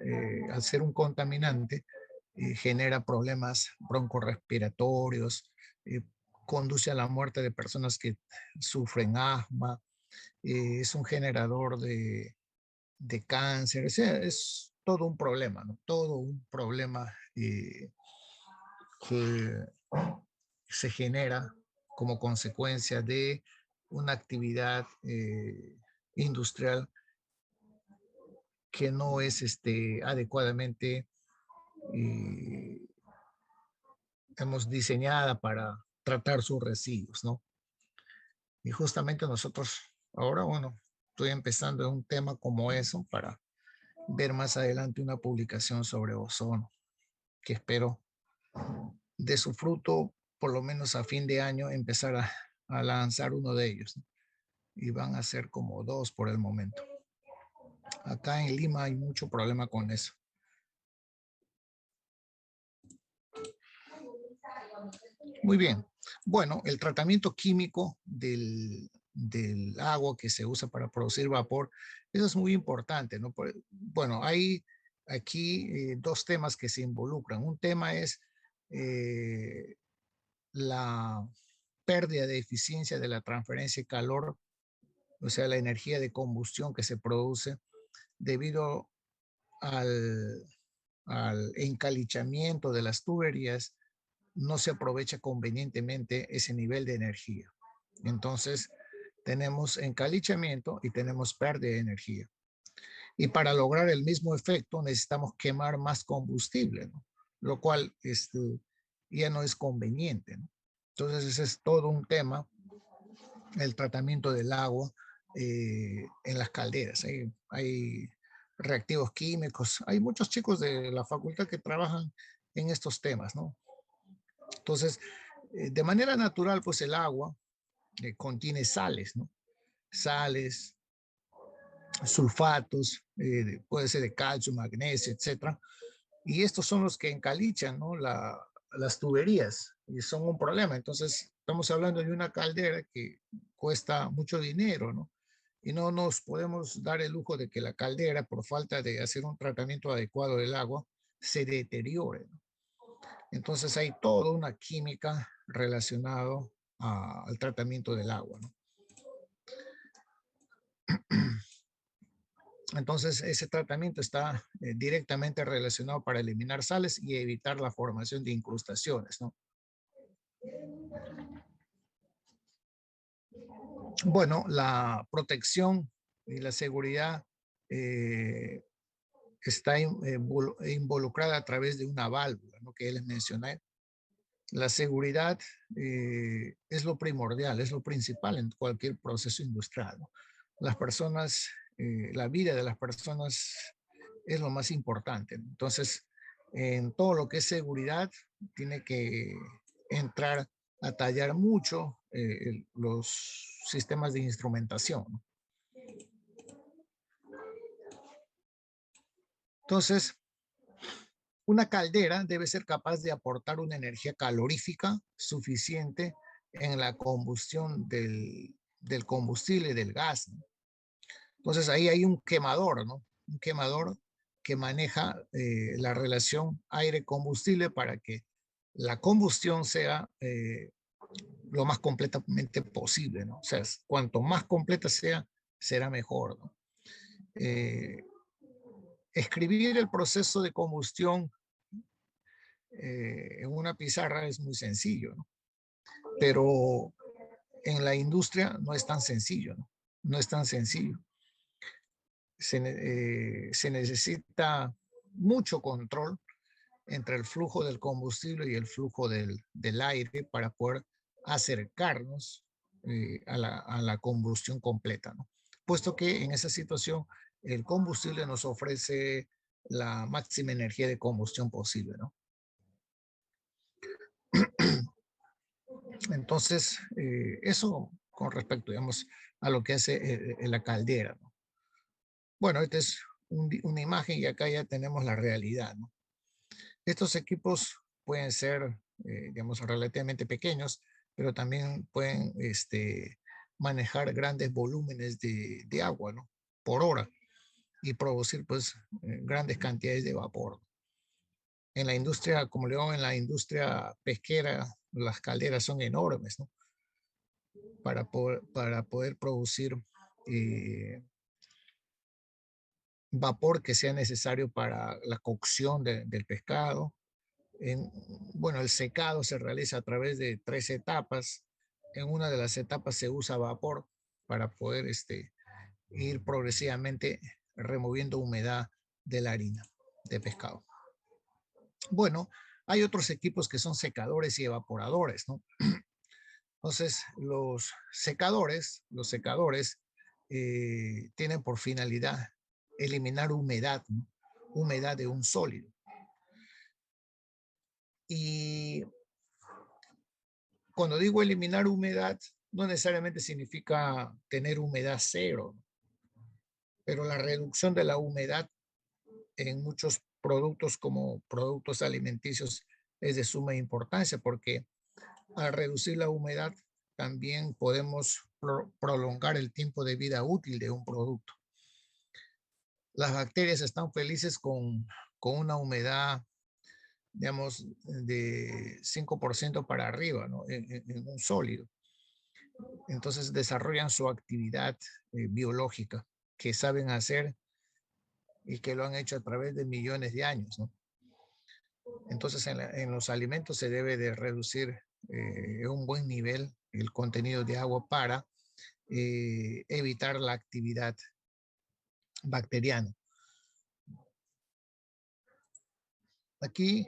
al ser un contaminante, genera problemas broncorrespiratorios, eh, conduce a la muerte de personas que sufren asma, es un generador de cáncer, o sea, es todo un problema, ¿no? Todo un problema que se genera como consecuencia de una actividad industrial que no es adecuadamente hemos diseñada para tratar sus residuos, ¿no? Y justamente nosotros ahora, bueno, estoy empezando en un tema como eso para ver más adelante una publicación sobre ozono, que espero de su fruto, por lo menos a fin de año, empezar a lanzar uno de ellos, ¿no? Y van a ser como 2 por el momento. Acá en Lima hay mucho problema con eso. Muy bien. Bueno, el tratamiento químico del agua que se usa para producir vapor, eso es muy importante, ¿no? Bueno, hay aquí 2 temas que se involucran. Un tema es la pérdida de eficiencia de la transferencia de calor, o sea, la energía de combustión que se produce debido al encalichamiento de las tuberías. No se aprovecha convenientemente ese nivel de energía. Entonces, tenemos encalichamiento y tenemos pérdida de energía. Y para lograr el mismo efecto necesitamos quemar más combustible, ¿no? Lo cual ya no es conveniente, ¿no? Entonces, ese es todo un tema, el tratamiento del agua en las calderas. Hay reactivos químicos, hay muchos chicos de la facultad que trabajan en estos temas, ¿no? Entonces, de manera natural, pues el agua contiene sales, ¿no? Sales, sulfatos, puede ser de calcio, magnesio, etcétera. Y estos son los que encalichan, ¿no? Las tuberías y son un problema. Entonces, estamos hablando de una caldera que cuesta mucho dinero, ¿no? Y no nos podemos dar el lujo de que la caldera, por falta de hacer un tratamiento adecuado del agua, se deteriore, ¿no? Entonces hay toda una química relacionada al tratamiento del agua, ¿no? Entonces ese tratamiento está directamente relacionado para eliminar sales y evitar la formación de incrustaciones, ¿no? Bueno, la protección y la seguridad está involucrada a través de una válvula, ¿no? Que les mencioné. La seguridad es lo primordial, es lo principal en cualquier proceso industrial, ¿no? Las personas, la vida de las personas es lo más importante. Entonces, en todo lo que es seguridad, tiene que entrar a tallar mucho los sistemas de instrumentación, ¿no? Entonces, una caldera debe ser capaz de aportar una energía calorífica suficiente en la combustión del combustible, del gas, ¿no? Entonces ahí hay un quemador, ¿no? Un quemador que maneja la relación aire-combustible para que la combustión sea lo más completamente posible, ¿no? O sea, cuanto más completa sea, será mejor, ¿no? Escribir el proceso de combustión en una pizarra es muy sencillo, ¿no? Pero en la industria no es tan sencillo, ¿no? No es tan sencillo. Se necesita mucho control entre el flujo del combustible y el flujo del aire para poder acercarnos a la combustión completa, ¿no? Puesto que en esa situación el combustible nos ofrece la máxima energía de combustión posible, ¿no? Entonces, eso con respecto, digamos, a lo que hace la caldera, ¿no? Bueno, esta es una imagen y acá ya tenemos la realidad, ¿no? Estos equipos pueden ser, digamos, relativamente pequeños, pero también pueden manejar grandes volúmenes de agua, ¿no? Por hora y producir, pues, grandes cantidades de vapor. En la industria, como le digo, en la industria pesquera, las calderas son enormes, ¿no? Para poder producir vapor que sea necesario para la cocción del pescado. Bueno, el secado se realiza a través de 3 etapas. En una de las etapas se usa vapor para poder ir progresivamente removiendo humedad de la harina de pescado. Bueno, hay otros equipos que son secadores y evaporadores, ¿no? Entonces, los secadores tienen por finalidad eliminar humedad, ¿no? Humedad de un sólido. Y cuando digo eliminar humedad, no necesariamente significa tener humedad cero, pero la reducción de la humedad en muchos productos como productos alimenticios es de suma importancia porque al reducir la humedad también podemos prolongar el tiempo de vida útil de un producto. Las bacterias están felices con una humedad, digamos, de 5% para arriba, ¿no? En un sólido. Entonces desarrollan su actividad biológica que saben hacer y que lo han hecho a través de millones de años, ¿no? Entonces en los alimentos se debe de reducir un buen nivel el contenido de agua para evitar la actividad bacteriana. Aquí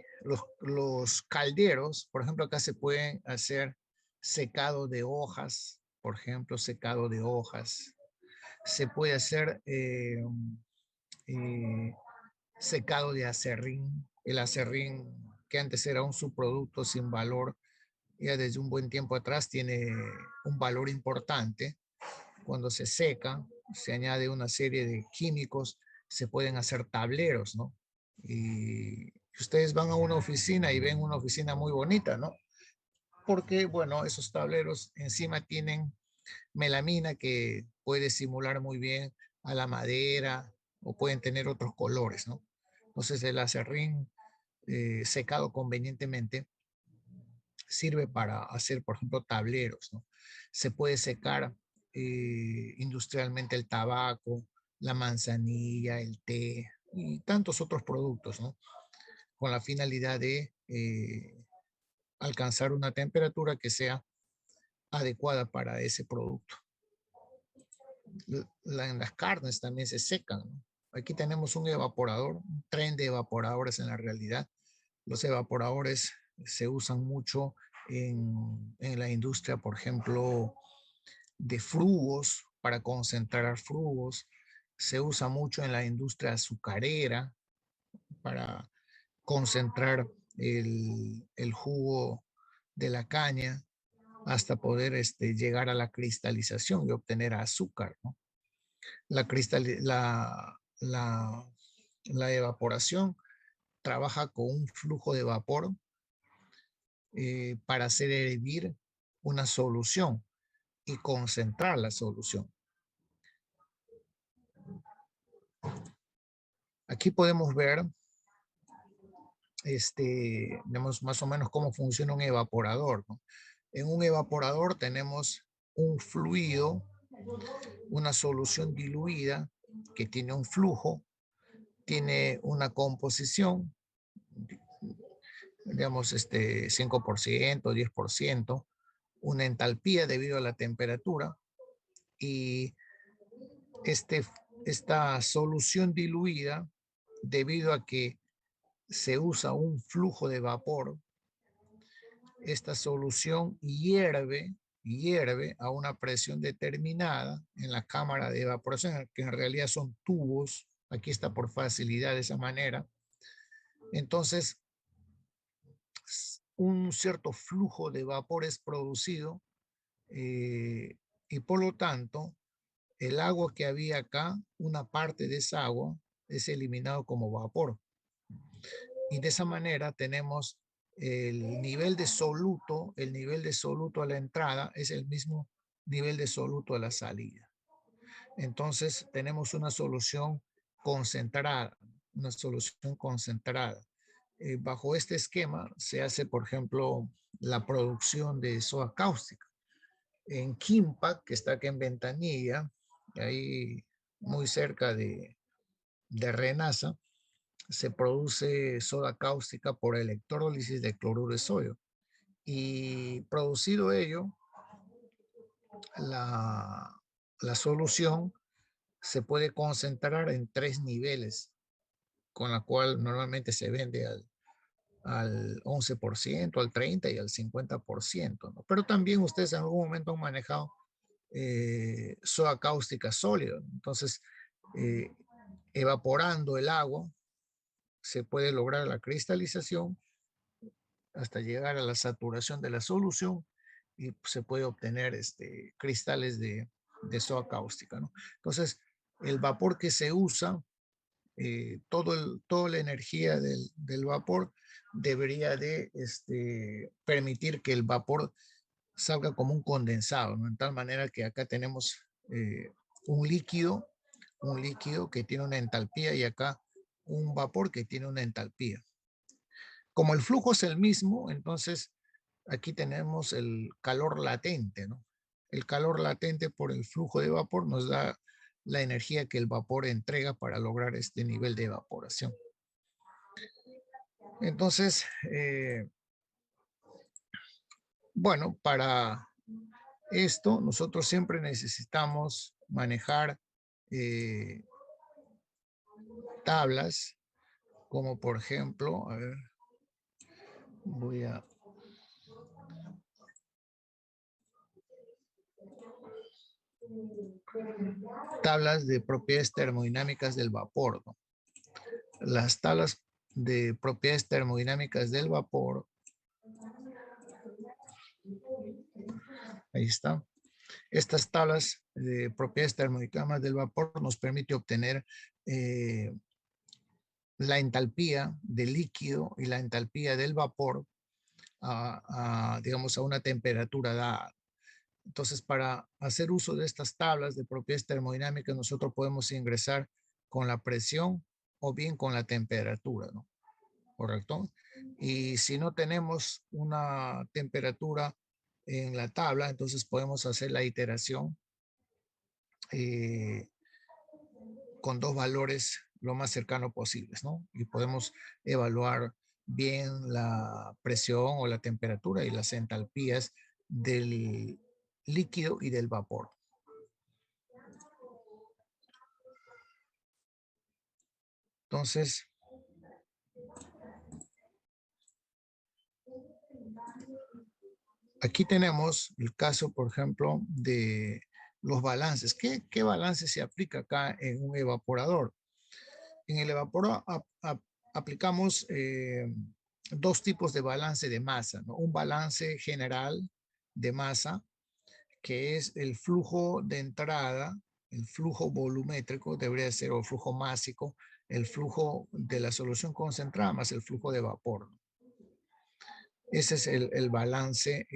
los calderos, por ejemplo, acá se pueden hacer secado de hojas, por ejemplo, secado de hojas. Se puede hacer secado de acerrín. El acerrín, que antes era un subproducto sin valor, ya desde un buen tiempo atrás tiene un valor importante. Cuando se seca, se añade una serie de químicos, se pueden hacer tableros, ¿no? Y ustedes van a una oficina y ven una oficina muy bonita, ¿no? Porque, bueno, esos tableros encima tienen melamina que puede simular muy bien a la madera o pueden tener otros colores, ¿no? Entonces el acerrín secado convenientemente sirve para hacer, por ejemplo, tableros, ¿no? Se puede secar industrialmente el tabaco, la manzanilla, el té y tantos otros productos, ¿no? Con la finalidad de alcanzar una temperatura que sea adecuada para ese producto. En las carnes también se secan, ¿no? Aquí tenemos un evaporador, un tren de evaporadores en la realidad. Los evaporadores se usan mucho en la industria, por ejemplo, de frugos, para concentrar frugos. Se usa mucho en la industria azucarera para concentrar el jugo de la caña hasta poder llegar a la cristalización y obtener azúcar, ¿no? La evaporación trabaja con un flujo de vapor para hacer hervir una solución y concentrar la solución. Aquí podemos ver vemos más o menos cómo funciona un evaporador, ¿no? En un evaporador tenemos un fluido, una solución diluida que tiene un flujo, tiene una composición, digamos 5%, 10%, una entalpía debido a la temperatura y esta solución diluida, debido a que se usa un flujo de vapor, esta solución hierve a una presión determinada en la cámara de evaporación, que en realidad son tubos. Aquí está por facilidad de esa manera. Entonces, un cierto flujo de vapor es producido y por lo tanto, el agua que había acá, una parte de esa agua es eliminado como vapor. Y de esa manera tenemos el nivel de soluto a la entrada es el mismo nivel de soluto a la salida. Entonces tenemos una solución concentrada, bajo este esquema se hace, por ejemplo, la producción de soda cáustica. En Quimpa, que está aquí en Ventanilla, ahí muy cerca de Renasa, se produce soda cáustica por electrólisis de cloruro de sodio. Y producido ello, la solución se puede concentrar en 3 niveles, con la cual normalmente se vende al 11%, al 30% y al 50%, ¿no? Pero también ustedes en algún momento han manejado soda cáustica sólida. Entonces, evaporando el agua, se puede lograr la cristalización hasta llegar a la saturación de la solución y se puede obtener cristales de soda cáustica, ¿no? Entonces, el vapor que se usa, toda la energía del vapor debería de permitir que el vapor salga como un condensado, ¿no? En tal manera que acá tenemos un líquido que tiene una entalpía y acá un vapor que tiene una entalpía. Como el flujo es el mismo, entonces aquí tenemos el calor latente, ¿no? El calor latente por el flujo de vapor nos da la energía que el vapor entrega para lograr este nivel de evaporación. Entonces, bueno, para esto nosotros siempre necesitamos manejar tablas, como por ejemplo, a ver, voy a... tablas de propiedades termodinámicas del vapor, ¿no? Las tablas de propiedades termodinámicas del vapor, ahí está. Estas tablas de propiedades termodinámicas del vapor nos permite obtener la entalpía del líquido y la entalpía del vapor digamos, a una temperatura dada. Entonces, para hacer uso de estas tablas de propiedades termodinámicas, nosotros podemos ingresar con la presión o bien con la temperatura, ¿no? ¿Correcto? Y si no tenemos una temperatura en la tabla, entonces podemos hacer la iteración con 2 valores lo más cercano posibles, ¿no? Y podemos evaluar bien la presión o la temperatura y las entalpías del líquido y del vapor. Entonces, aquí tenemos el caso, por ejemplo, de los balances. ¿Qué balance se aplica acá en un evaporador? En el evaporador aplicamos 2 tipos de balance de masa, ¿no? Un balance general de masa, que es el flujo de entrada, el flujo volumétrico, debería ser, o flujo másico, el flujo de la solución concentrada más el flujo de vapor. Ese es el balance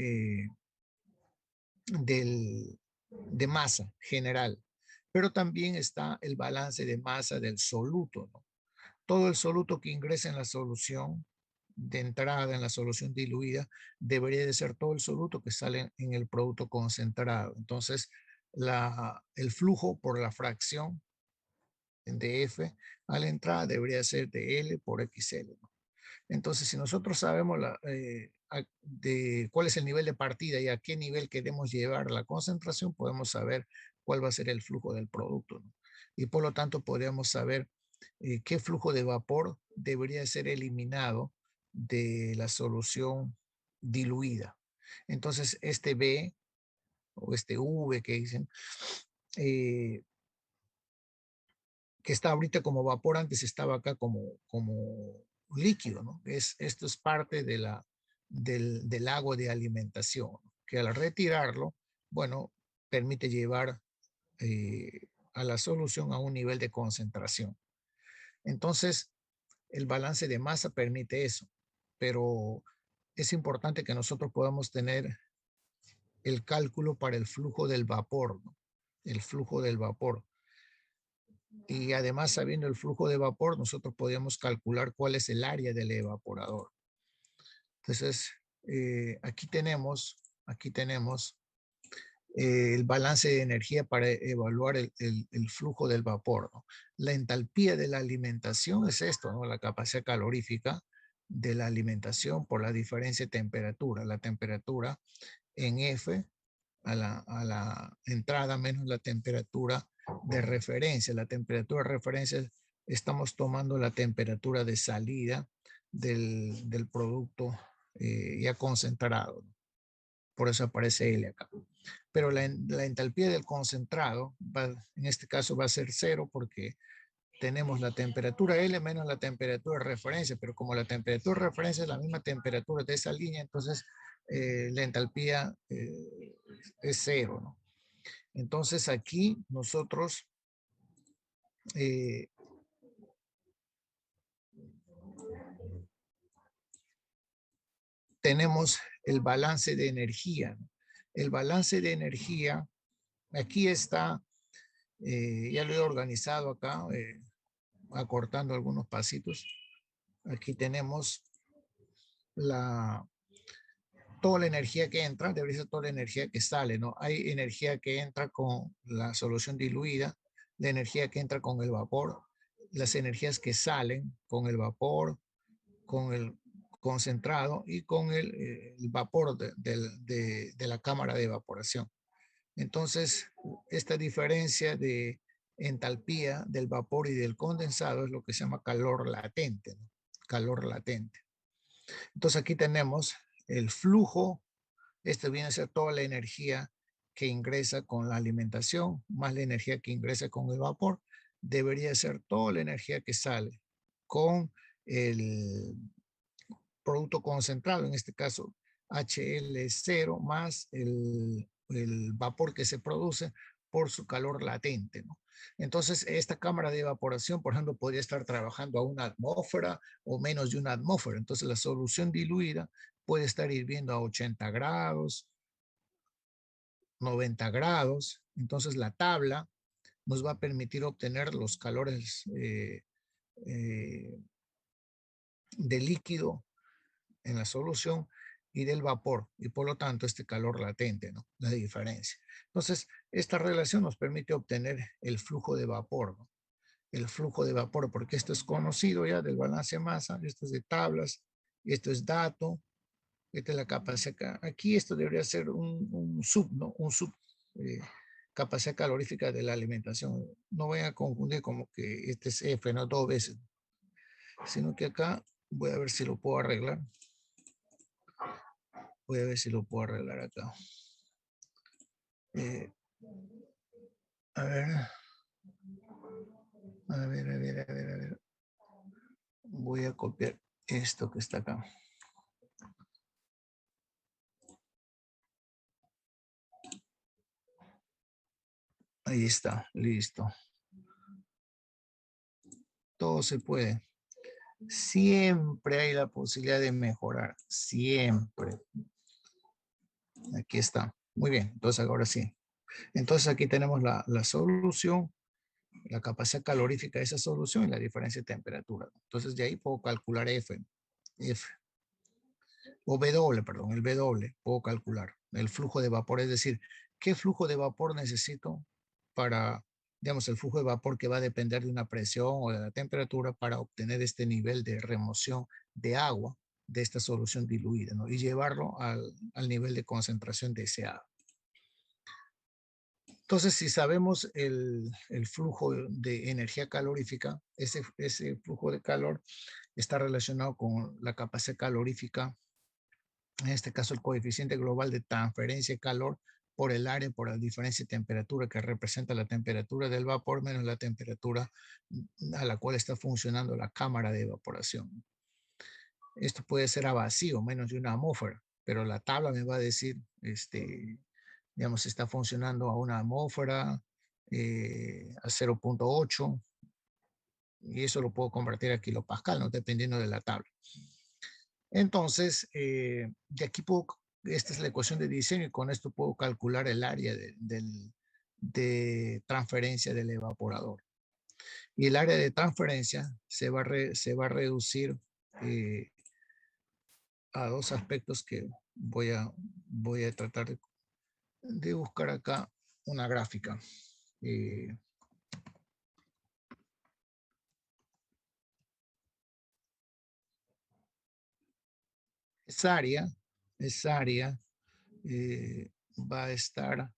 de masa general, pero también está el balance de masa del soluto, ¿no? Todo el soluto que ingresa en la solución de entrada, en la solución diluida, debería de ser todo el soluto que sale en el producto concentrado. Entonces, el flujo por la fracción de F a la entrada debería ser de L por XL, ¿no? Entonces, si nosotros sabemos de cuál es el nivel de partida y a qué nivel queremos llevar la concentración, podemos saber cuál va a ser el flujo del producto, ¿no? Y por lo tanto, podríamos saber qué flujo de vapor debería ser eliminado de la solución diluida. Entonces, este B o este V que dicen, que está ahorita como vapor, antes estaba acá como líquido, ¿no? Esto es parte de del agua de alimentación, ¿no? Que al retirarlo, bueno, permite llevar a la solución a un nivel de concentración. Entonces, el balance de masa permite eso, pero es importante que nosotros podamos tener el cálculo para el flujo del vapor, ¿no? El flujo del vapor. Y además, sabiendo el flujo de vapor, nosotros podemos calcular cuál es el área del evaporador. Entonces, aquí tenemos el balance de energía para evaluar el flujo del vapor, ¿no? La entalpía de la alimentación es esto, ¿no? La capacidad calorífica de la alimentación por la diferencia de temperatura. La temperatura en F a la entrada menos la temperatura de referencia. La temperatura de referencia, estamos tomando la temperatura de salida del producto ya concentrado. Por eso aparece L acá. Pero la entalpía del concentrado, en este caso va a ser 0 porque tenemos la temperatura L menos la temperatura de referencia, pero como la temperatura de referencia es la misma temperatura de esa línea, entonces la entalpía es 0, ¿no? Entonces aquí nosotros tenemos el balance de energía, ¿no? El balance de energía, aquí está, ya lo he organizado acá, acortando algunos pasitos. Aquí tenemos toda la energía que entra, debería ser toda la energía que sale, ¿no? Hay energía que entra con la solución diluida, la energía que entra con el vapor, las energías que salen con el vapor, con el concentrado y con el vapor de la cámara de evaporación. Entonces, esta diferencia de entalpía del vapor y del condensado es lo que se llama calor latente, ¿no? Calor latente. Entonces aquí tenemos el flujo. Este viene a ser toda la energía que ingresa con la alimentación, más la energía que ingresa con el vapor. Debería ser toda la energía que sale con el producto concentrado, en este caso HL0 más el vapor que se produce por su calor latente, ¿no? Entonces, esta cámara de evaporación, por ejemplo, podría estar trabajando a una atmósfera o menos de una atmósfera. Entonces, la solución diluida puede estar hirviendo a 80 grados, 90 grados. Entonces, la tabla nos va a permitir obtener los calores de líquido en la solución y del vapor, y por lo tanto este calor latente, ¿no? La diferencia. Entonces, esta relación nos permite obtener el flujo de vapor, ¿no? El flujo de vapor, porque esto es conocido ya del balance de masa, esto es de tablas, esto es dato, esta es la capacidad. Aquí esto debería ser un sub, ¿no? Un sub capacidad calorífica de la alimentación. No voy a confundir como que este es F, no 2 veces, sino que acá voy a ver si lo puedo arreglar. Voy a ver si lo puedo arreglar acá. A ver. A ver. Voy a copiar esto que está acá. Ahí está, listo. Todo se puede. Siempre hay la posibilidad de mejorar. Siempre. Aquí está. Muy bien, entonces ahora sí. Entonces aquí tenemos la solución, la capacidad calorífica de esa solución y la diferencia de temperatura. Entonces de ahí puedo calcular F o W, perdón, el W, puedo calcular el flujo de vapor, es decir, ¿qué flujo de vapor necesito para, digamos, el flujo de vapor que va a depender de una presión o de la temperatura para obtener este nivel de remoción de agua de esta solución diluida, ¿no? Y llevarlo al nivel de concentración deseado. Entonces, si sabemos el flujo de energía calorífica, ese flujo de calor está relacionado con la capacidad calorífica, en este caso el coeficiente global de transferencia de calor por el área, por la diferencia de temperatura que representa la temperatura del vapor menos la temperatura a la cual está funcionando la cámara de evaporación. Esto puede ser a vacío, menos de una atmósfera, pero la tabla me va a decir, digamos, está funcionando a una atmósfera, a 0.8, y eso lo puedo convertir a kilopascal, ¿no? Dependiendo de la tabla. Entonces, de aquí puedo, esta es la ecuación de diseño y con esto puedo calcular el área de transferencia del evaporador. Y el área de transferencia se va a reducir a dos aspectos que voy a tratar de buscar acá una gráfica. Esa área va a estar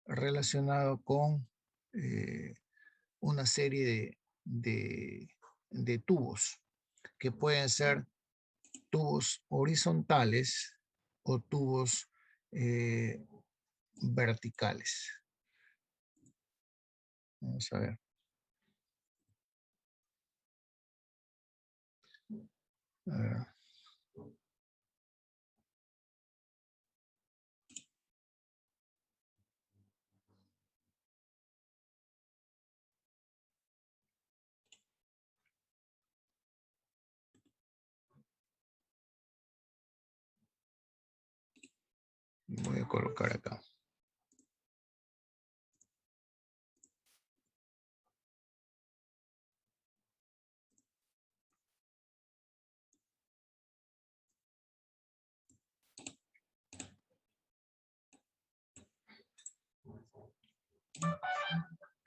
relacionado con una serie de tubos que pueden ser tubos horizontales o tubos verticales. Vamos a ver. A ver. Voy a colocar acá.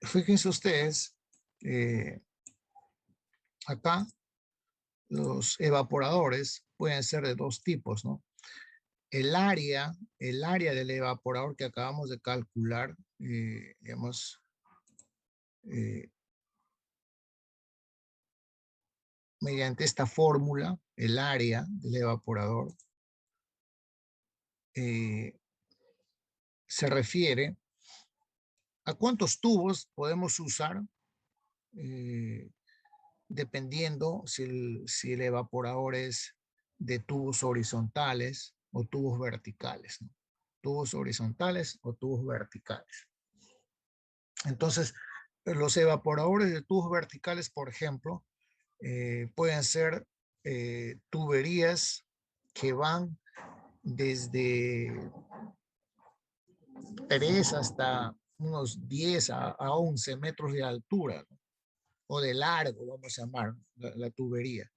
Fíjense ustedes, acá los evaporadores pueden ser de dos tipos, ¿no? El área del evaporador que acabamos de calcular, digamos, mediante esta fórmula, el área del evaporador, se refiere a cuántos tubos podemos usar dependiendo si el evaporador es de tubos horizontales o tubos verticales, ¿no? Tubos horizontales o tubos verticales. Entonces, los evaporadores de tubos verticales, por ejemplo, pueden ser tuberías que van desde 3 hasta unos 10 a 11 metros de altura, ¿no? O de largo, vamos a llamar la tubería.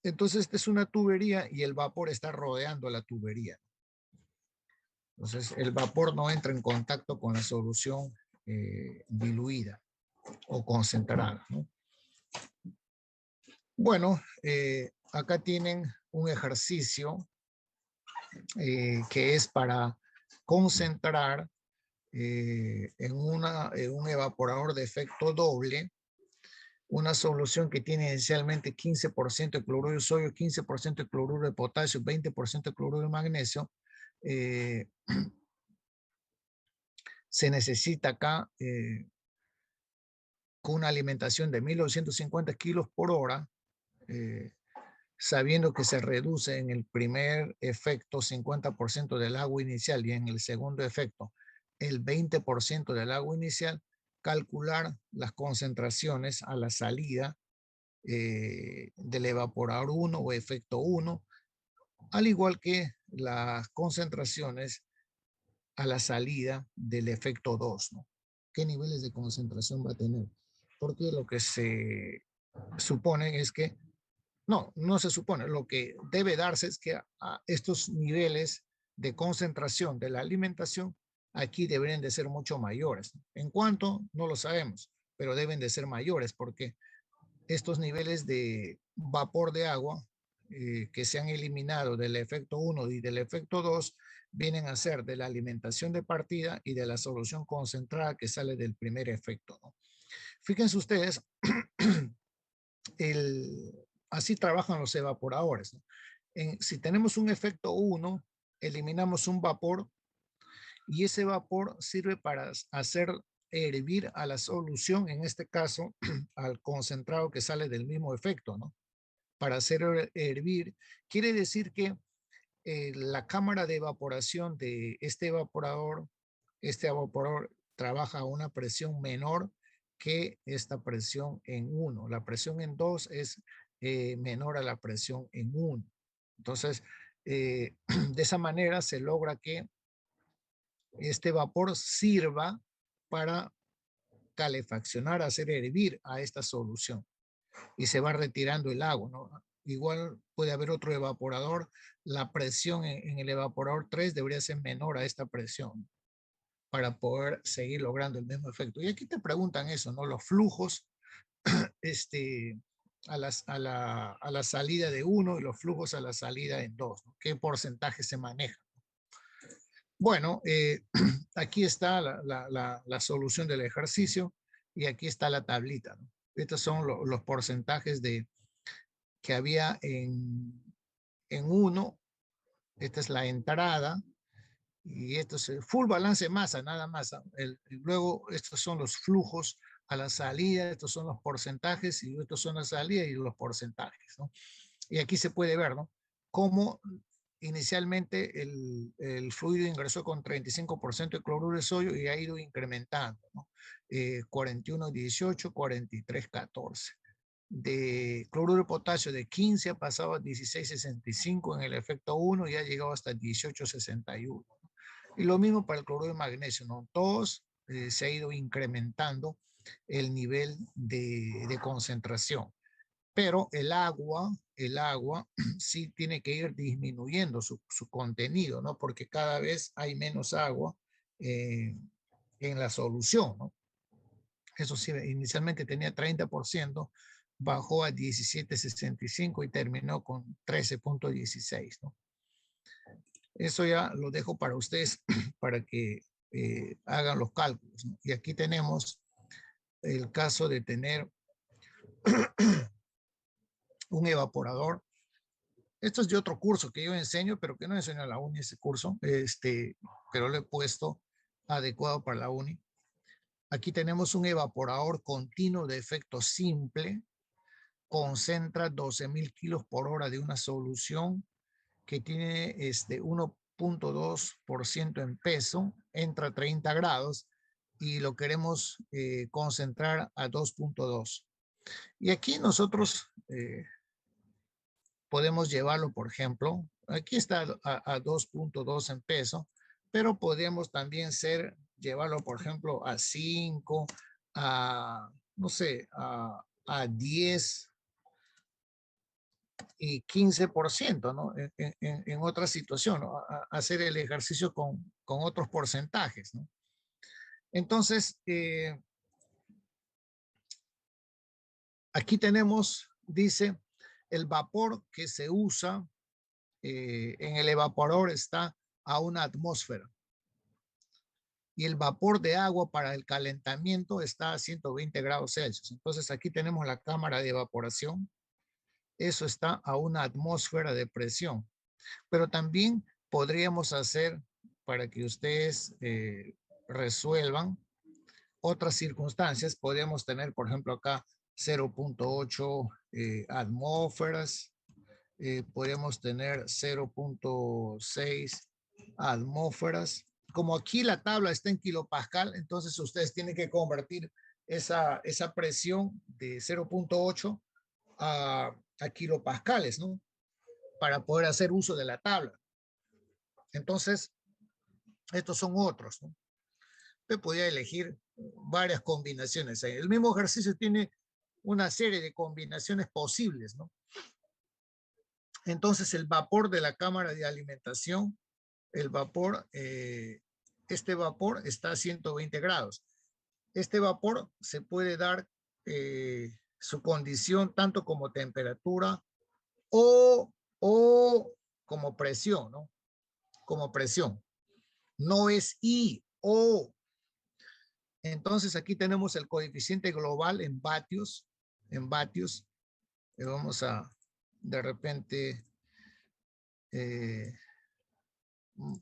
Entonces, esta es una tubería y el vapor está rodeando la tubería. Entonces, el vapor no entra en contacto con la solución diluida o concentrada, ¿no? Bueno, acá tienen un ejercicio que es para concentrar en un evaporador de efecto doble una solución que tiene inicialmente 15% de cloruro de sodio, 15% de cloruro de potasio, 20% de cloruro de magnesio. Se necesita acá con una alimentación de 1250 kilos por hora, sabiendo que se reduce en el primer efecto 50% del agua inicial y en el segundo efecto el 20% del agua inicial, calcular las concentraciones a la salida del evaporador 1 o efecto 1 al igual que las concentraciones a la salida del efecto 2, ¿no? ¿Qué niveles de concentración va a tener? Porque lo que se supone es que, no se supone, lo que debe darse es que a estos niveles de concentración de la alimentación aquí deberían de ser mucho mayores. ¿En cuánto? No lo sabemos, pero deben de ser mayores porque estos niveles de vapor de agua que se han eliminado del efecto 1 y del efecto 2 vienen a ser de la alimentación de partida y de la solución concentrada que sale del primer efecto, ¿no? Fíjense ustedes, así trabajan los evaporadores, ¿no? Si tenemos un efecto 1, eliminamos un vapor y ese vapor sirve para hacer hervir a la solución, en este caso al concentrado que sale del mismo efecto, ¿no? Para hacer hervir, quiere decir que la cámara de evaporación de este evaporador trabaja a una presión menor que esta presión en 1. La presión en 2 es menor a la presión en 1. Entonces, de esa manera se logra que este vapor sirva para calefaccionar, hacer hervir a esta solución y se va retirando el agua, ¿no? Igual puede haber otro evaporador, la presión en el evaporador 3 debería ser menor a esta presión para poder seguir logrando el mismo efecto. Y aquí te preguntan eso, ¿no? Los flujos a la salida de 1 y los flujos a la salida en 2, ¿no? ¿Qué porcentaje se maneja? Bueno, aquí está la solución del ejercicio y aquí está la tablita, ¿no? Estos son los porcentajes que había en 1. Esta es la entrada y esto es el full balance de masa, nada más. Luego estos son los flujos a la salida, estos son los porcentajes y estos son la salida y los porcentajes, ¿no? Y aquí se puede ver, ¿no? Cómo inicialmente el fluido ingresó con 35% de cloruro de sodio y ha ido incrementando, ¿no? 41,18, 43,14. De cloruro de potasio de 15 ha pasado a 16,65 en el efecto 1 y ha llegado hasta 18,61. Y lo mismo para el cloruro de magnesio, ¿no? Todos se ha ido incrementando el nivel de concentración. Pero el agua sí tiene que ir disminuyendo su contenido, ¿no? Porque cada vez hay menos agua en la solución, ¿no? Eso sí, inicialmente tenía 30%, bajó a 17,65 y terminó con 13,16, ¿no? Eso ya lo dejo para ustedes, para que hagan los cálculos, ¿no? Y aquí tenemos el caso de tener un evaporador. Esto es de otro curso que yo enseño, pero que no enseño a la uni ese curso, pero lo he puesto adecuado para la uni. Aquí tenemos un evaporador continuo de efecto simple, concentra 12,000 kilos por hora de una solución que tiene 1,2% en peso, entra a 30 grados y lo queremos concentrar a 2,2. Y aquí nosotros podemos llevarlo, por ejemplo, aquí está a 2,2 en peso, pero podríamos también llevarlo, por ejemplo, a 5, no sé, a 10 y 15%, ¿no? En otra situación, ¿no? Hacer el ejercicio con otros porcentajes, ¿no? Entonces, aquí tenemos, dice, el vapor que se usa en el evaporador está a 1 atmósfera. Y el vapor de agua para el calentamiento está a 120 grados Celsius. Entonces aquí tenemos la cámara de evaporación. Eso está a 1 atmósfera de presión. Pero también podríamos hacer, para que ustedes resuelvan otras circunstancias, podríamos tener, por ejemplo, acá 0,8 atmósferas. Podríamos tener 0,6 atmósferas. Como aquí la tabla está en kilopascal, entonces ustedes tienen que convertir esa presión de 0,8 a kilopascales, ¿no? para poder hacer uso de la tabla. Entonces, estos son otros, ¿no? Usted podía elegir varias combinaciones. El mismo ejercicio tiene una serie de combinaciones posibles, ¿no? Entonces, el vapor de la cámara de alimentación, el vapor, este vapor está a 120 grados. Este vapor se puede dar su condición tanto como temperatura o como presión, ¿no? Como presión. No es I, O. Entonces aquí tenemos el coeficiente global en vatios. En vatios. Vamos a, de repente,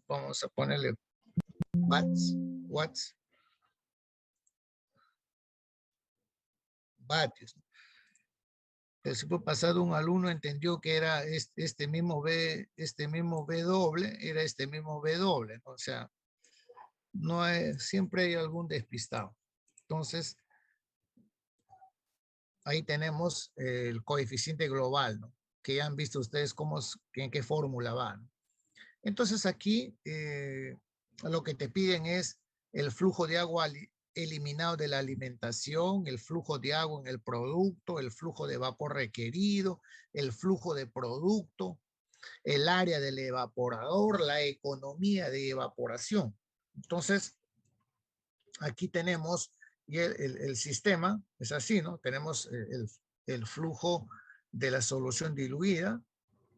vamos a ponerle watts, vatios. Si fue pasado, un alumno entendió que era este mismo V doble, era este mismo V doble, ¿no? O sea, no hay, siempre hay algún despistado. Entonces, ahí tenemos el coeficiente global, ¿no? Que ya han visto ustedes en qué fórmula va, ¿no? Entonces aquí lo que te piden es el flujo de agua eliminado de la alimentación, el flujo de agua en el producto, el flujo de vapor requerido, el flujo de producto, el área del evaporador, la economía de evaporación. Entonces, aquí tenemos y el sistema, es así, ¿no? Tenemos el flujo de la solución diluida.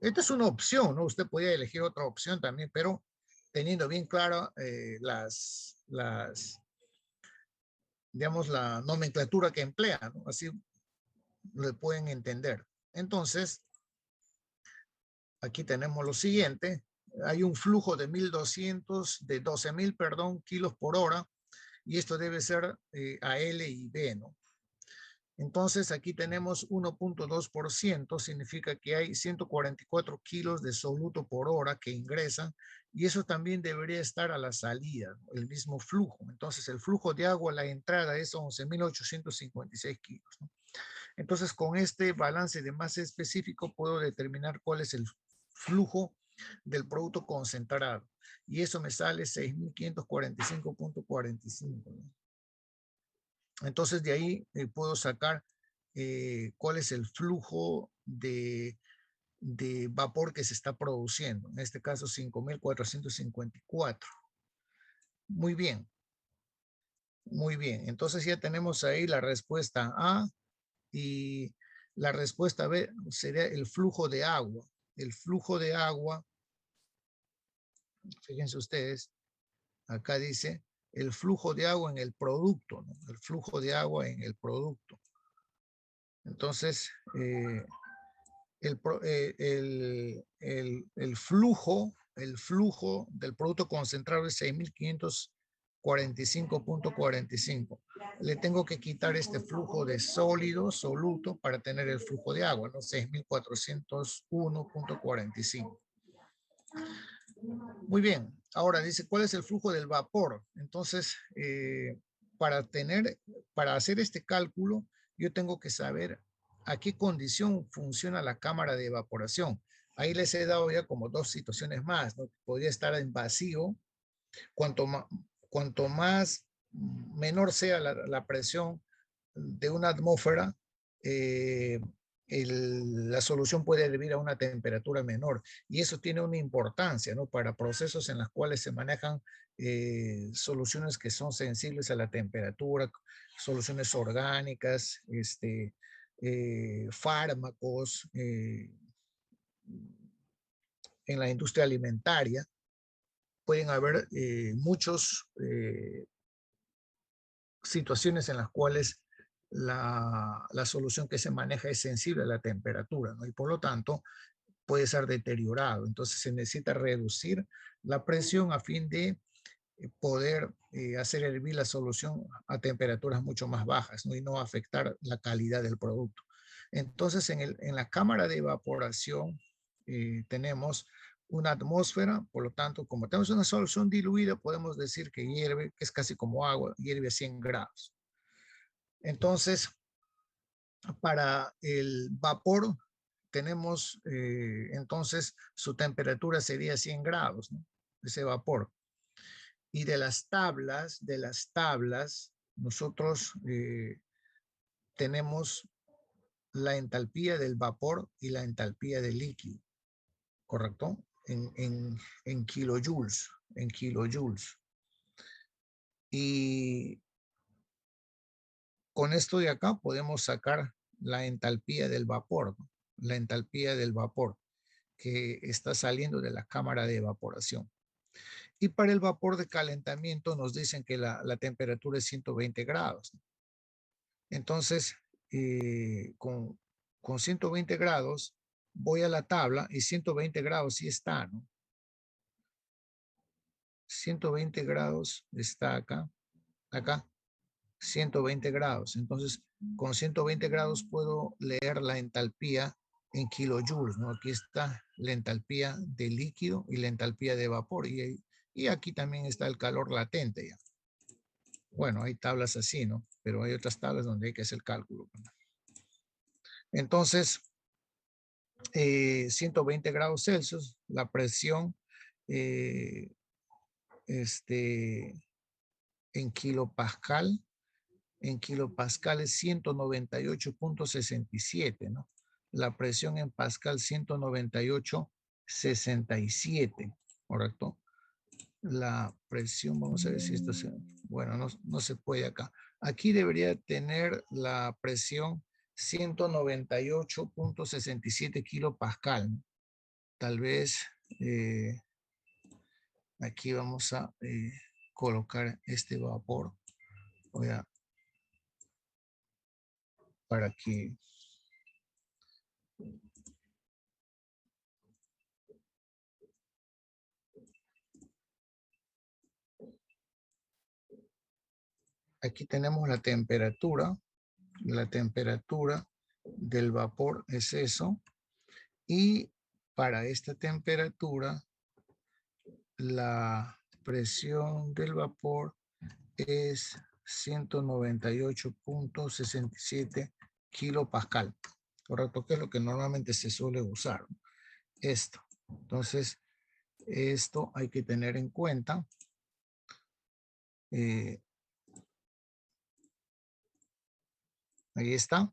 Esta es una opción, ¿no? Usted podría elegir otra opción también, pero teniendo bien claro digamos, la nomenclatura que emplea, ¿no? Así lo pueden entender. Entonces, aquí tenemos lo siguiente. Hay un flujo de 12.000, perdón, kilos por hora, y esto debe ser a L y B, ¿no? Entonces aquí tenemos 1.2%, significa que hay 144 kilos de soluto por hora que ingresan, y eso también debería estar a la salida, ¿no? El mismo flujo. Entonces el flujo de agua a la entrada es 11.856 kilos, ¿no? Entonces con este balance de masa específico puedo determinar cuál es el flujo del producto concentrado, y eso me sale 6.545.45, ¿no? Entonces de ahí puedo sacar cuál es el flujo de vapor que se está produciendo. En este caso 5.454. Muy bien. Muy bien. Entonces ya tenemos ahí la respuesta A, y la respuesta B sería el flujo de agua. El flujo de agua, fíjense ustedes, acá dice el flujo de agua en el producto, ¿no? El flujo de agua en el producto. Entonces, el flujo del producto concentrado es 6.545.45. Le tengo que quitar este flujo de sólido, soluto, para tener el flujo de agua, ¿no? 6.401.45. Muy bien. Ahora dice, ¿cuál es el flujo del vapor? Entonces, para hacer este cálculo, yo tengo que saber a qué condición funciona la cámara de evaporación. Ahí les he dado ya como dos situaciones más, ¿no? Podría estar en vacío. Cuanto más menor sea la presión de una atmósfera, la solución puede hervir a una temperatura menor, y eso tiene una importancia, ¿no? Para procesos en los cuales se manejan soluciones que son sensibles a la temperatura, soluciones orgánicas, fármacos, en la industria alimentaria. Pueden haber muchas situaciones en las cuales la solución que se maneja es sensible a la temperatura, ¿no? Y por lo tanto puede ser deteriorado. Entonces se necesita reducir la presión a fin de poder hacer hervir la solución a temperaturas mucho más bajas, ¿no? Y no afectar la calidad del producto. Entonces en la cámara de evaporación tenemos una atmósfera, por lo tanto, como tenemos una solución diluida, podemos decir que hierve, que es casi como agua, hierve a 100 grados. Entonces, para el vapor tenemos, entonces su temperatura sería 100 grados, ¿no? Ese vapor. Y de las tablas, nosotros tenemos la entalpía del vapor y la entalpía del líquido, ¿correcto? En kilojoules, Y con esto de acá podemos sacar la entalpía del vapor, ¿no? La entalpía del vapor que está saliendo de la cámara de evaporación. Y para el vapor de calentamiento nos dicen que la temperatura es 120 grados. Entonces, con 120 grados voy a la tabla y 120 grados sí está, ¿no? 120 grados está acá, 120 grados. Entonces, con 120 grados puedo leer la entalpía en kilojoules, ¿no? Aquí está la entalpía de líquido y la entalpía de vapor. Y aquí también está el calor latente ya. Bueno, hay tablas así, ¿no? Pero hay otras tablas donde hay que hacer el cálculo. Entonces, 120 grados Celsius, la presión en kilopascal es 198.67, ¿no? La presión en pascal 198.67, ¿correcto? La presión, vamos a ver si esto se, bueno, no se puede acá. Aquí debería tener la presión 198.67 kilopascal, ¿no? Tal vez aquí vamos a colocar este vapor. Para que aquí tenemos la temperatura del vapor es eso, y para esta temperatura la presión del vapor es 198.67 kilopascal, correcto, que es lo que normalmente se suele usar, esto. Entonces, esto hay que tener en cuenta. Ahí está.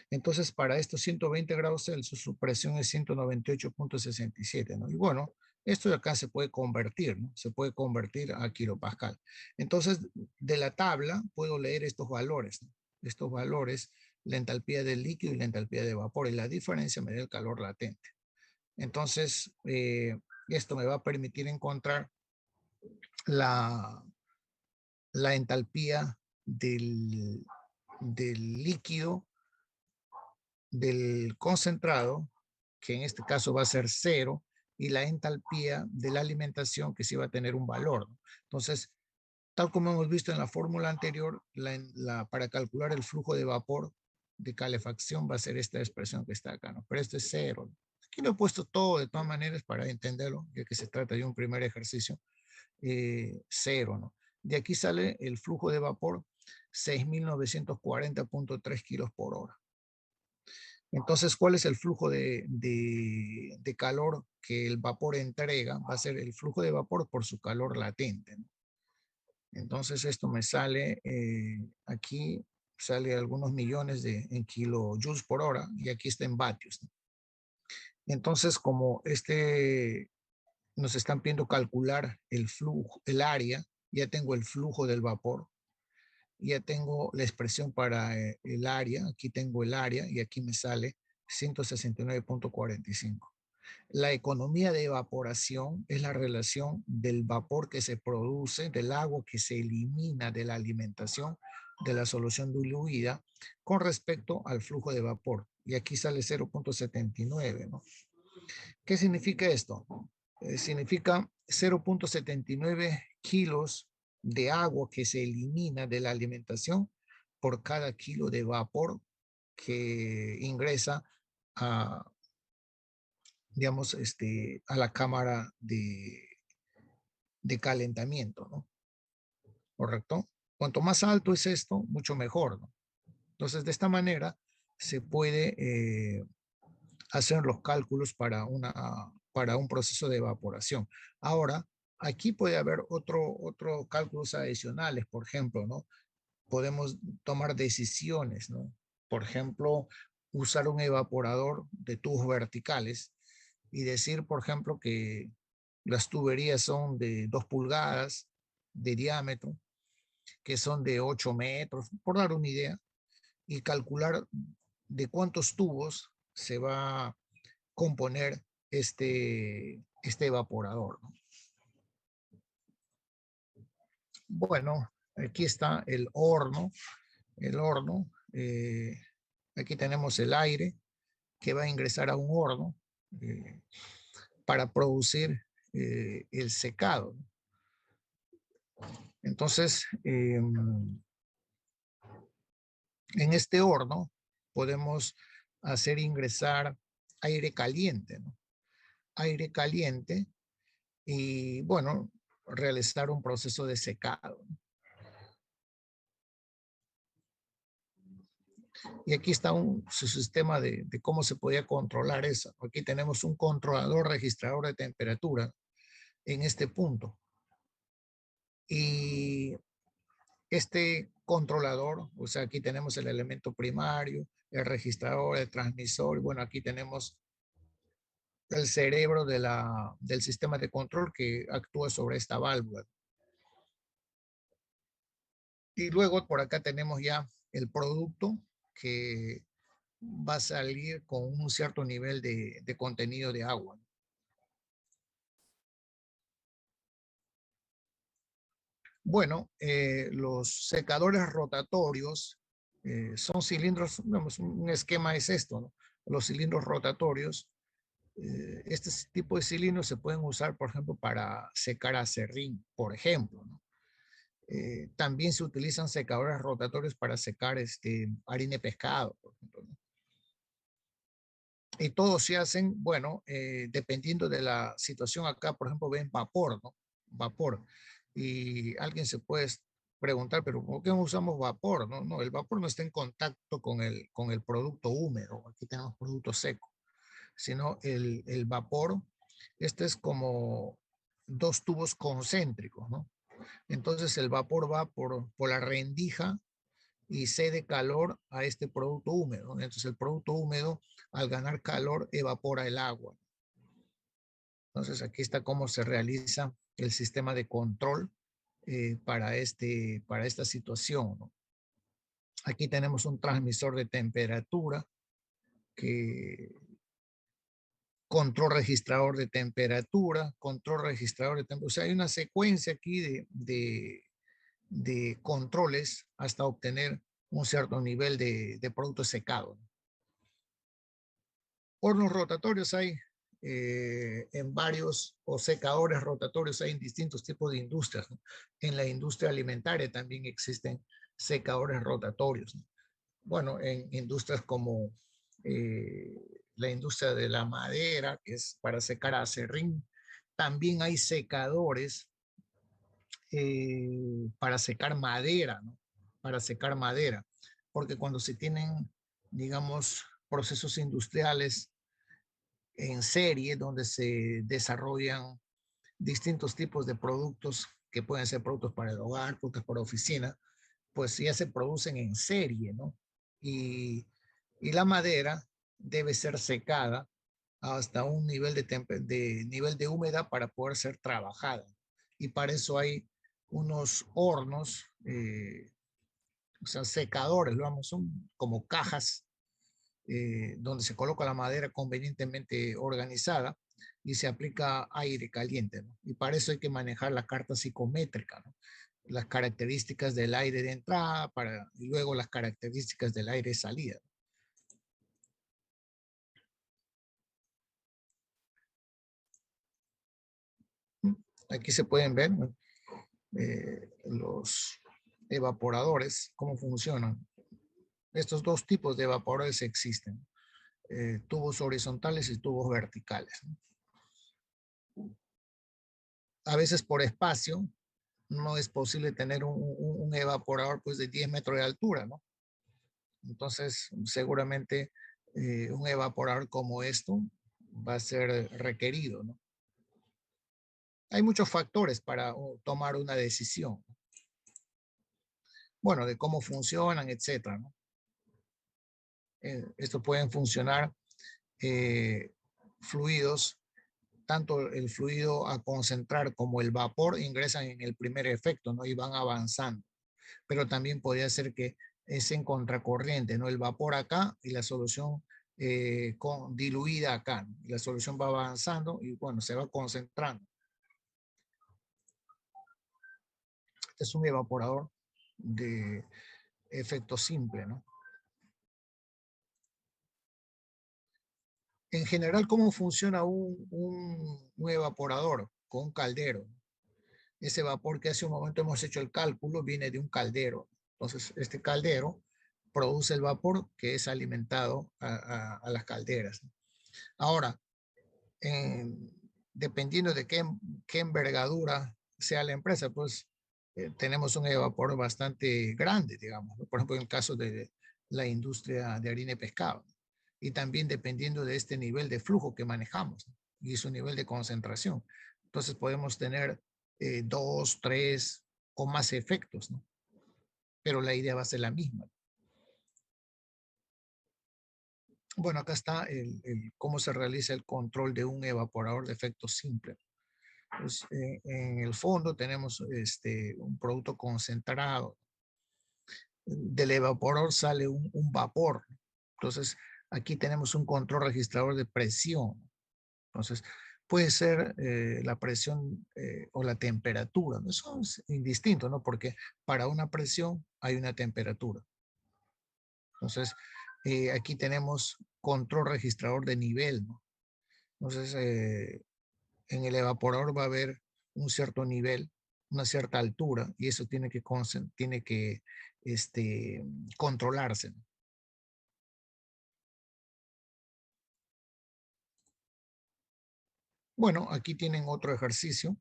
Entonces, para estos 120 grados Celsius, su presión es 198.67, ¿no? Y bueno, esto de acá se puede convertir, ¿no? Se puede convertir a kilopascal. Entonces, de la tabla puedo leer estos valores, ¿no? Estos valores, la entalpía del líquido y la entalpía de vapor, y la diferencia me da el calor latente. Entonces, esto me va a permitir encontrar la entalpía del líquido, del concentrado, que en este caso va a ser 0, y la entalpía de la alimentación, que sí va a tener un valor, ¿no? Entonces, tal como hemos visto en la fórmula anterior, para calcular el flujo de vapor de calefacción va a ser esta expresión que está acá, ¿no? Pero esto es 0. Aquí lo he puesto todo de todas maneras para entenderlo, ya que se trata de un primer ejercicio. 0, ¿no? De aquí sale el flujo de vapor 6.940.3 kilos por hora. Entonces, ¿cuál es el flujo de calor que el vapor entrega? Va a ser el flujo de vapor por su calor latente, ¿no? Entonces, esto me sale, aquí sale algunos millones en kilojoules por hora, y aquí está en vatios, ¿no? Entonces, como nos están pidiendo calcular el flujo, el área, ya tengo el flujo del vapor, ya tengo la expresión para el área, aquí tengo el área y aquí me sale 169.45. La economía de evaporación es la relación del vapor que se produce, del agua que se elimina de la alimentación de la solución diluida con respecto al flujo de vapor. Y aquí sale 0.79, ¿no? ¿Qué significa esto? Significa 0.79 kilos de agua que se elimina de la alimentación por cada kilo de vapor que ingresa a, digamos, a la cámara de calentamiento, ¿no? ¿Correcto? Cuanto más alto es esto, mucho mejor, ¿no? Entonces, de esta manera se puede hacen los cálculos para un proceso de evaporación. Ahora, aquí puede haber otros cálculos adicionales, por ejemplo, ¿no? Podemos tomar decisiones, ¿no? Por ejemplo, usar un evaporador de tubos verticales y decir, por ejemplo, que las tuberías son de 2 pulgadas de diámetro, que son de 8 metros, por dar una idea, y calcular de cuántos tubos se va a componer este evaporador, ¿no? Bueno, aquí está el horno. Aquí tenemos el aire que va a ingresar a un horno para producir el secado. Entonces, en este horno podemos hacer ingresar aire caliente, ¿no? Aire caliente y, bueno, realizar un proceso de secado, ¿no? Y aquí está su sistema de cómo se podía controlar eso. Aquí tenemos un controlador registrador de temperatura en este punto. Y este controlador, o sea, aquí tenemos el elemento primario, el registrador, el transmisor, y bueno, aquí tenemos el cerebro del sistema de control que actúa sobre esta válvula. Y luego por acá tenemos ya el producto que va a salir con un cierto nivel de contenido de agua. Bueno, los secadores rotatorios son cilindros, digamos, un esquema es esto, ¿no? Los cilindros rotatorios, este tipo de cilindros se pueden usar, por ejemplo, para secar acerrín, por ejemplo, ¿no? También se utilizan secadores rotatorios para secar harina de pescado, por ejemplo, ¿no? Y todos se hacen, bueno, dependiendo de la situación. Acá, por ejemplo, ven vapor, ¿no? Vapor. Y alguien se puede preguntar, pero ¿por qué no usamos vapor? No, no, el vapor no está en contacto con el producto húmedo. Aquí tenemos producto seco. Sino el vapor, este es como dos tubos concéntricos, ¿no? Entonces el vapor va por la rendija y cede calor a este producto húmedo. Entonces el producto húmedo, al ganar calor, evapora el agua. Entonces aquí está cómo se realiza el sistema de control para esta situación, ¿no? Aquí tenemos un transmisor de temperatura que control registrador de temperatura, control registrador de temperatura. O sea, hay una secuencia aquí de controles hasta obtener un cierto nivel de producto secado. Hornos rotatorios hay en varios, o secadores rotatorios hay en distintos tipos de industrias, ¿no? En la industria alimentaria también existen secadores rotatorios, ¿no? Bueno, en industrias como la industria de la madera, que es para secar acerrín, también hay secadores para secar madera, ¿no? Para secar madera, porque cuando se tienen, digamos, procesos industriales en serie donde se desarrollan distintos tipos de productos que pueden ser productos para el hogar, productos para oficina, pues ya se producen en serie, ¿no? Y la madera debe ser secada hasta un nivel nivel de humedad para poder ser trabajada. Y para eso hay unos hornos, o sea, secadores, vamos, son como cajas donde se coloca la madera convenientemente organizada y se aplica aire caliente, ¿no? Y para eso hay que manejar la carta psicométrica, ¿no? Las características del aire de entrada y luego las características del aire de salida. Aquí se pueden ver, ¿no? Los evaporadores, cómo funcionan. Estos dos tipos de evaporadores existen, tubos horizontales y tubos verticales, ¿no? A veces por espacio no es posible tener un evaporador pues de 10 metros de altura, ¿no? Entonces seguramente un evaporador como esto va a ser requerido, ¿no? Hay muchos factores para tomar una decisión. Bueno, de cómo funcionan, etcétera, ¿no? Esto pueden funcionar fluidos, tanto el fluido a concentrar como el vapor ingresan en el primer efecto, ¿no? Y van avanzando. Pero también podría ser que es en contracorriente, ¿no? El vapor acá y la solución diluida acá, ¿no? Y la solución va avanzando y bueno, se va concentrando. Este es un evaporador de efecto simple, ¿no? En general, ¿cómo funciona un evaporador con un caldero? Ese vapor que hace un momento hemos hecho el cálculo viene de un caldero. Entonces, este caldero produce el vapor que es alimentado a las calderas. Ahora, dependiendo de qué envergadura sea la empresa, pues tenemos un evaporador bastante grande, digamos, ¿no? Por ejemplo, en el caso de la industria de harina y pescado. Y también dependiendo de este nivel de flujo que manejamos, ¿no? Y su nivel de concentración. Entonces podemos tener 2, 3 o más efectos, ¿no? Pero la idea va a ser la misma. Bueno, acá está cómo se realiza el control de un evaporador de efecto simple. Pues, en el fondo tenemos un producto concentrado. Del evaporador sale un vapor. Entonces, aquí tenemos un control registrador de presión. Entonces, puede ser la presión o la temperatura, ¿no? Eso es indistinto, ¿no? Porque para una presión hay una temperatura. Entonces, aquí tenemos control registrador de nivel, ¿no? Entonces, en el evaporador va a haber un cierto nivel, una cierta altura, y eso tiene que controlarse, ¿no? Bueno, aquí tienen otro ejercicio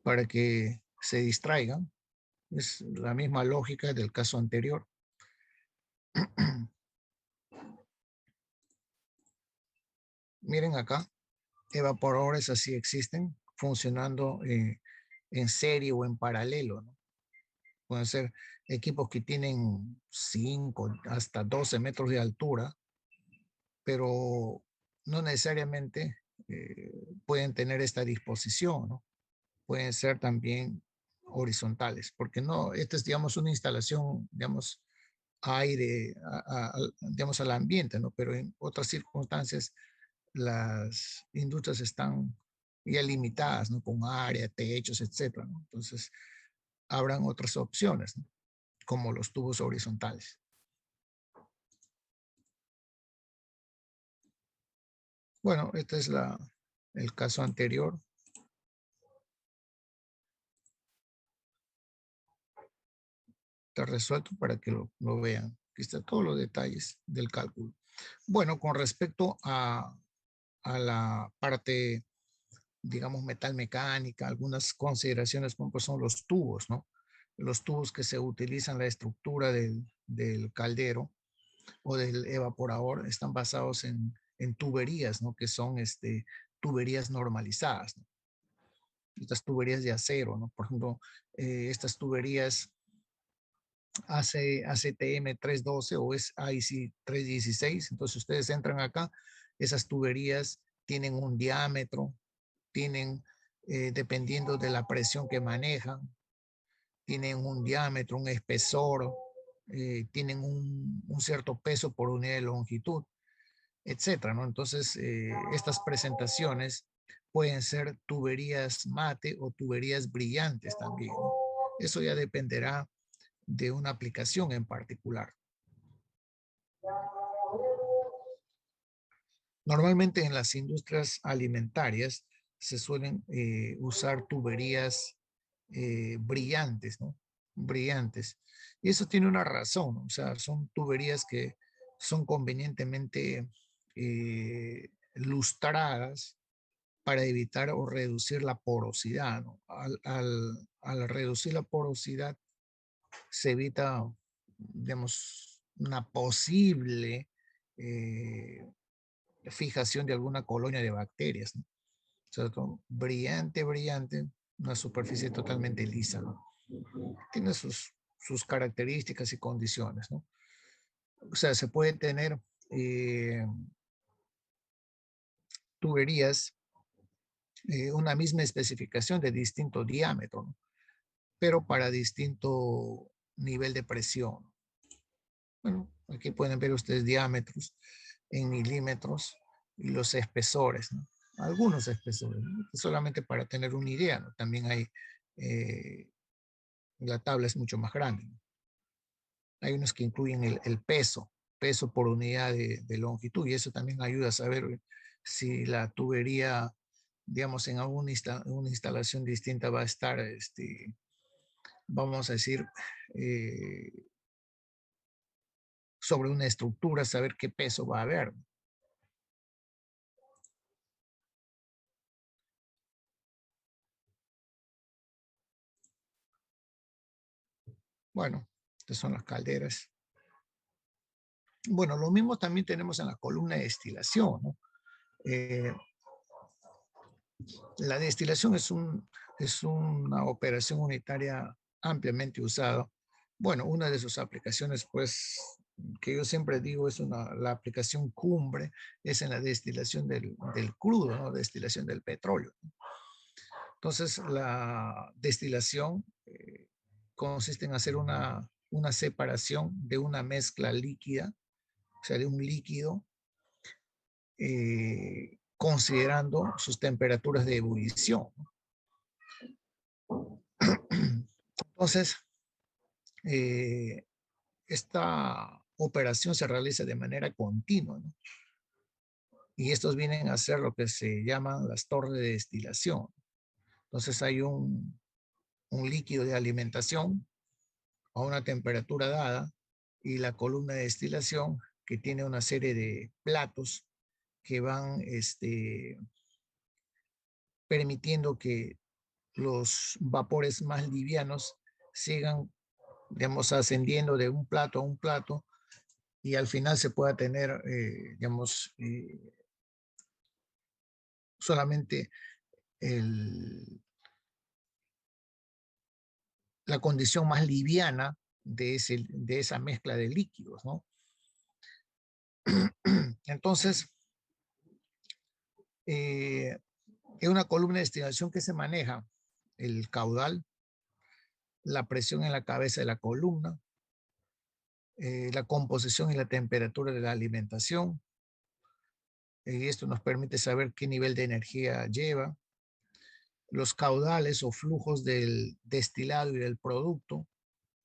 para que se distraigan. Es la misma lógica del caso anterior. Miren acá, evaporadores así existen, funcionando en serie o en paralelo, ¿no? Pueden ser equipos que tienen 5 hasta 12 metros de altura, pero no necesariamente pueden tener esta disposición, ¿no? Pueden ser también horizontales, porque no, esta es, digamos, una instalación, digamos, aire, digamos, al ambiente, ¿no? Pero en otras circunstancias las industrias están ya limitadas, ¿no? Con área, techos, etcétera, ¿no? Entonces, habrán otras opciones, ¿no? Como los tubos horizontales. Bueno, este es el caso anterior. Está resuelto para que lo vean. Aquí están todos los detalles del cálculo. Bueno, con respecto a la parte, digamos, metal mecánica, algunas consideraciones como pues, son los tubos, ¿no? Los tubos que se utilizan, la estructura del caldero o del evaporador están basados en tuberías, ¿no? Que son tuberías normalizadas, ¿no? Estas tuberías de acero, ¿no? Por ejemplo, estas tuberías ACTM 312 o es IC 316. Entonces ustedes entran acá, esas tuberías tienen un diámetro, tienen, dependiendo de la presión que manejan, tienen un diámetro, un espesor, tienen un cierto peso por unidad de longitud, etcétera, ¿no? Entonces, estas presentaciones pueden ser tuberías mate o tuberías brillantes también, ¿no? Eso ya dependerá de una aplicación en particular. Normalmente en las industrias alimentarias se suelen usar tuberías brillantes, ¿no? Brillantes. Y eso tiene una razón, ¿no? O sea, son tuberías que son convenientemente lustradas para evitar o reducir la porosidad, ¿no? Al reducir la porosidad se evita, digamos, una posible fijación de alguna colonia de bacterias, ¿no? O sea, brillante, brillante, una superficie totalmente lisa, ¿no? Tiene sus características y condiciones, ¿no? O sea, se puede tener tuberías, una misma especificación de distinto diámetro, ¿no? Pero para distinto nivel de presión. Bueno, aquí pueden ver ustedes diámetros en milímetros y los espesores, ¿no? Algunos espesores, ¿no? Solamente para tener una idea, ¿no? También hay, la tabla es mucho más grande, ¿no? Hay unos que incluyen el peso, peso por unidad de longitud, y eso también ayuda a saber si la tubería, digamos, en alguna una instalación distinta va a estar, vamos a decir, sobre una estructura, saber qué peso va a haber. Bueno, estas son las calderas. Bueno, lo mismo también tenemos en la columna de destilación, ¿no? La destilación es una operación unitaria ampliamente usada. Bueno, una de sus aplicaciones, pues, que yo siempre digo es la aplicación cumbre, es en la destilación del crudo, ¿no? Destilación del petróleo. Entonces, la destilación consiste en hacer una separación de una mezcla líquida, o sea, de un líquido, considerando sus temperaturas de ebullición. Entonces, esta operación se realiza de manera continua, ¿no? Y estos vienen a ser lo que se llaman las torres de destilación. Entonces hay un líquido de alimentación a una temperatura dada y la columna de destilación que tiene una serie de platos que van permitiendo que los vapores más livianos sigan, digamos, ascendiendo de un plato a un plato y al final se pueda tener, digamos, solamente la condición más liviana de esa mezcla de líquidos, ¿no? Entonces, es una columna de destilación que se maneja el caudal, la presión en la cabeza de la columna, la composición y la temperatura de la alimentación. Y esto nos permite saber qué nivel de energía lleva, los caudales o flujos del destilado y del producto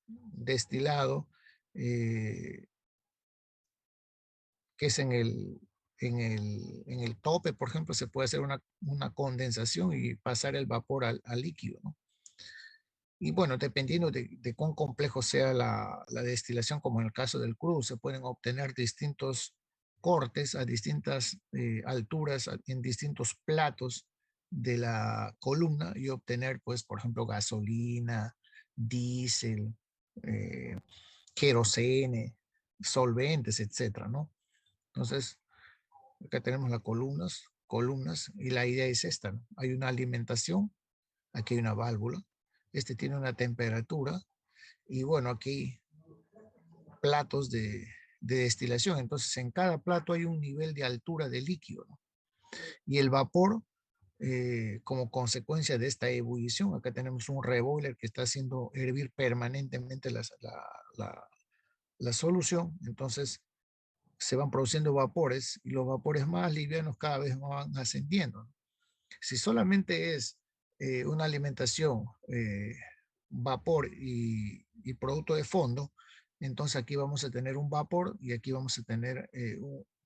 destilado, que es en el tope, por ejemplo, se puede hacer una condensación y pasar el vapor al líquido, ¿no? Y bueno, dependiendo de cuán complejo sea la destilación, como en el caso del crudo, se pueden obtener distintos cortes a distintas alturas, en distintos platos de la columna y obtener, pues, por ejemplo, gasolina, diésel, eh, querosene, solventes, etcétera, ¿no? Entonces, acá tenemos las columnas, y la idea es esta, ¿no? Hay una alimentación, aquí hay una válvula, este tiene una temperatura, y bueno, aquí platos de destilación. Entonces, en cada plato hay un nivel de altura de líquido, ¿no? Y el vapor, como consecuencia de esta ebullición, acá tenemos un reboiler que está haciendo hervir permanentemente la solución. Entonces, se van produciendo vapores y los vapores más livianos cada vez van ascendiendo, ¿no? Si solamente es una alimentación, vapor y producto de fondo, entonces aquí vamos a tener un vapor y aquí vamos a tener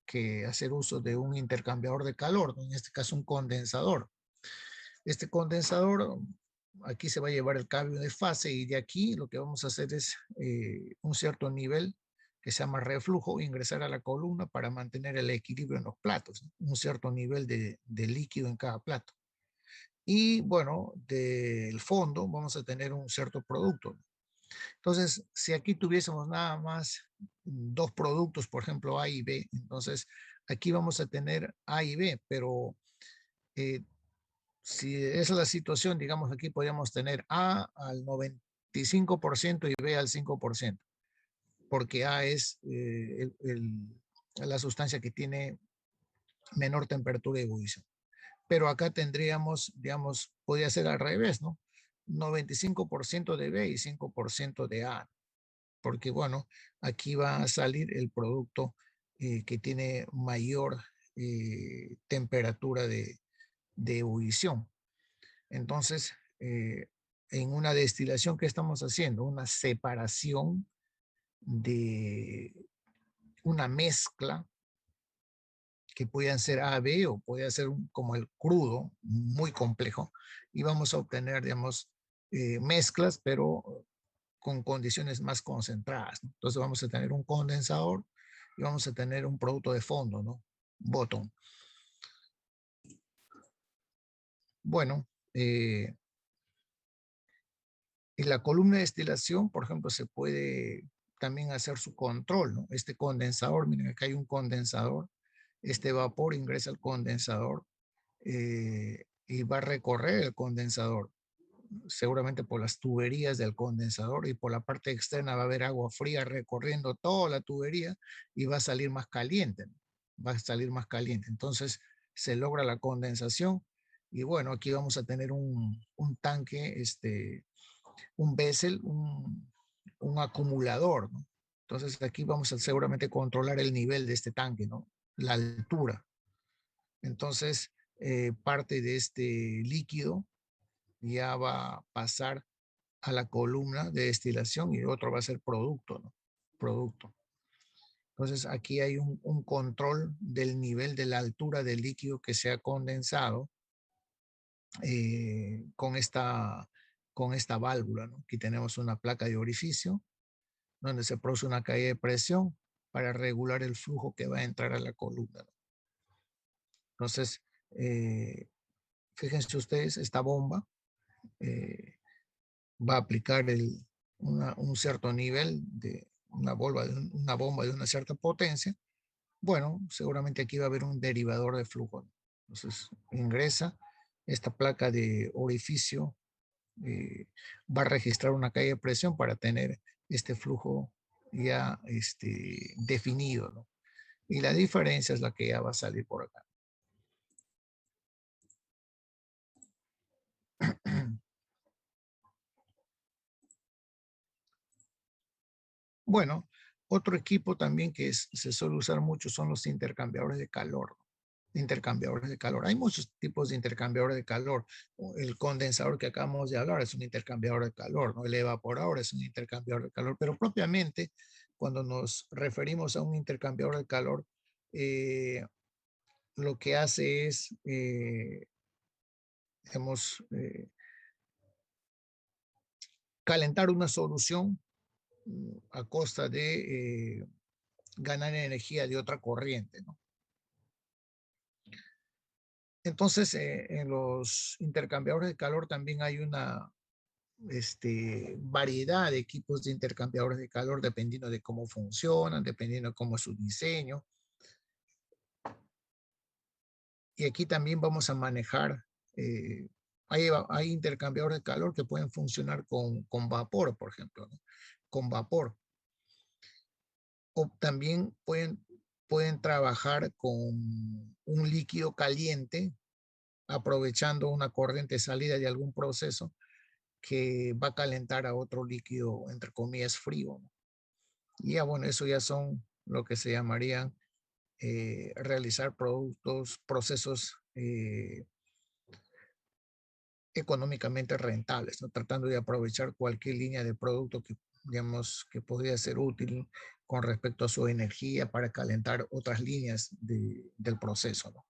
que hacer uso de un intercambiador de calor, ¿no? En este caso un condensador. Este condensador, aquí se va a llevar el cambio de fase y de aquí lo que vamos a hacer es un cierto nivel que se llama reflujo, ingresar a la columna para mantener el equilibrio en los platos, ¿no? Un cierto nivel de líquido en cada plato. Y bueno, del fondo vamos a tener un cierto producto. Entonces, si aquí tuviésemos nada más dos productos, por ejemplo, A y B, entonces aquí vamos a tener A y B, pero si es la situación, digamos, aquí podríamos tener A al 95% y B al 5%, porque A es la sustancia que tiene menor temperatura de ebullición. Pero acá tendríamos, digamos, podría ser al revés, ¿no? 95% de B y 5% de A, porque bueno, aquí va a salir el producto que tiene mayor temperatura de ebullición. Entonces, en una destilación, ¿qué estamos haciendo? Una separación de una mezcla que puedan ser A, B o puede ser como el crudo, muy complejo, y vamos a obtener, digamos, mezclas, pero con condiciones más concentradas, ¿no? Entonces vamos a tener un condensador y vamos a tener un producto de fondo, ¿no? Bottom. Bueno, en la columna de destilación, por ejemplo, se puede también hacer su control, ¿no? Este condensador, miren, acá hay un condensador, este vapor ingresa al condensador y va a recorrer el condensador, seguramente por las tuberías del condensador, y por la parte externa va a haber agua fría recorriendo toda la tubería y va a salir más caliente, ¿no? Va a salir más caliente. Entonces se logra la condensación y bueno, aquí vamos a tener un tanque, un vessel, un acumulador, ¿no? Entonces aquí vamos a seguramente controlar el nivel de este tanque, ¿no? La altura. Entonces, parte de este líquido ya va a pasar a la columna de destilación y otro va a ser producto, ¿no? Producto. Entonces, aquí hay un control del nivel de la altura del líquido que se ha condensado con esta válvula, ¿no? Aquí tenemos una placa de orificio donde se produce una caída de presión para regular el flujo que va a entrar a la columna, ¿no? Entonces, fíjense ustedes, esta bomba va a aplicar un cierto nivel de una bomba de una cierta potencia. Bueno, seguramente aquí va a haber un derivador de flujo. Entonces, ingresa esta placa de orificio, va a registrar una caída de presión para tener este flujo ya definido, ¿no? Y la diferencia es la que ya va a salir por acá. Bueno, otro equipo también que se suele usar mucho son los intercambiadores de calor. Intercambiadores de calor. Hay muchos tipos de intercambiadores de calor. El condensador que acabamos de hablar es un intercambiador de calor, ¿no? El evaporador es un intercambiador de calor, pero propiamente cuando nos referimos a un intercambiador de calor, lo que hace es, digamos, calentar una solución a costa de ganar energía de otra corriente, ¿no? Entonces, en los intercambiadores de calor también hay una variedad de equipos de intercambiadores de calor dependiendo de cómo funcionan, dependiendo de cómo es su diseño. Y aquí también vamos a manejar, hay intercambiadores de calor que pueden funcionar con vapor, por ejemplo, ¿no? Con vapor. O también pueden trabajar con un líquido caliente, aprovechando una corriente salida de algún proceso que va a calentar a otro líquido, entre comillas, frío, ¿no? Y ya, bueno, eso ya son lo que se llamarían realizar procesos económicamente rentables, ¿no? Tratando de aprovechar cualquier línea de producto que, digamos, que podría ser útil con respecto a su energía para calentar otras líneas del proceso, ¿no?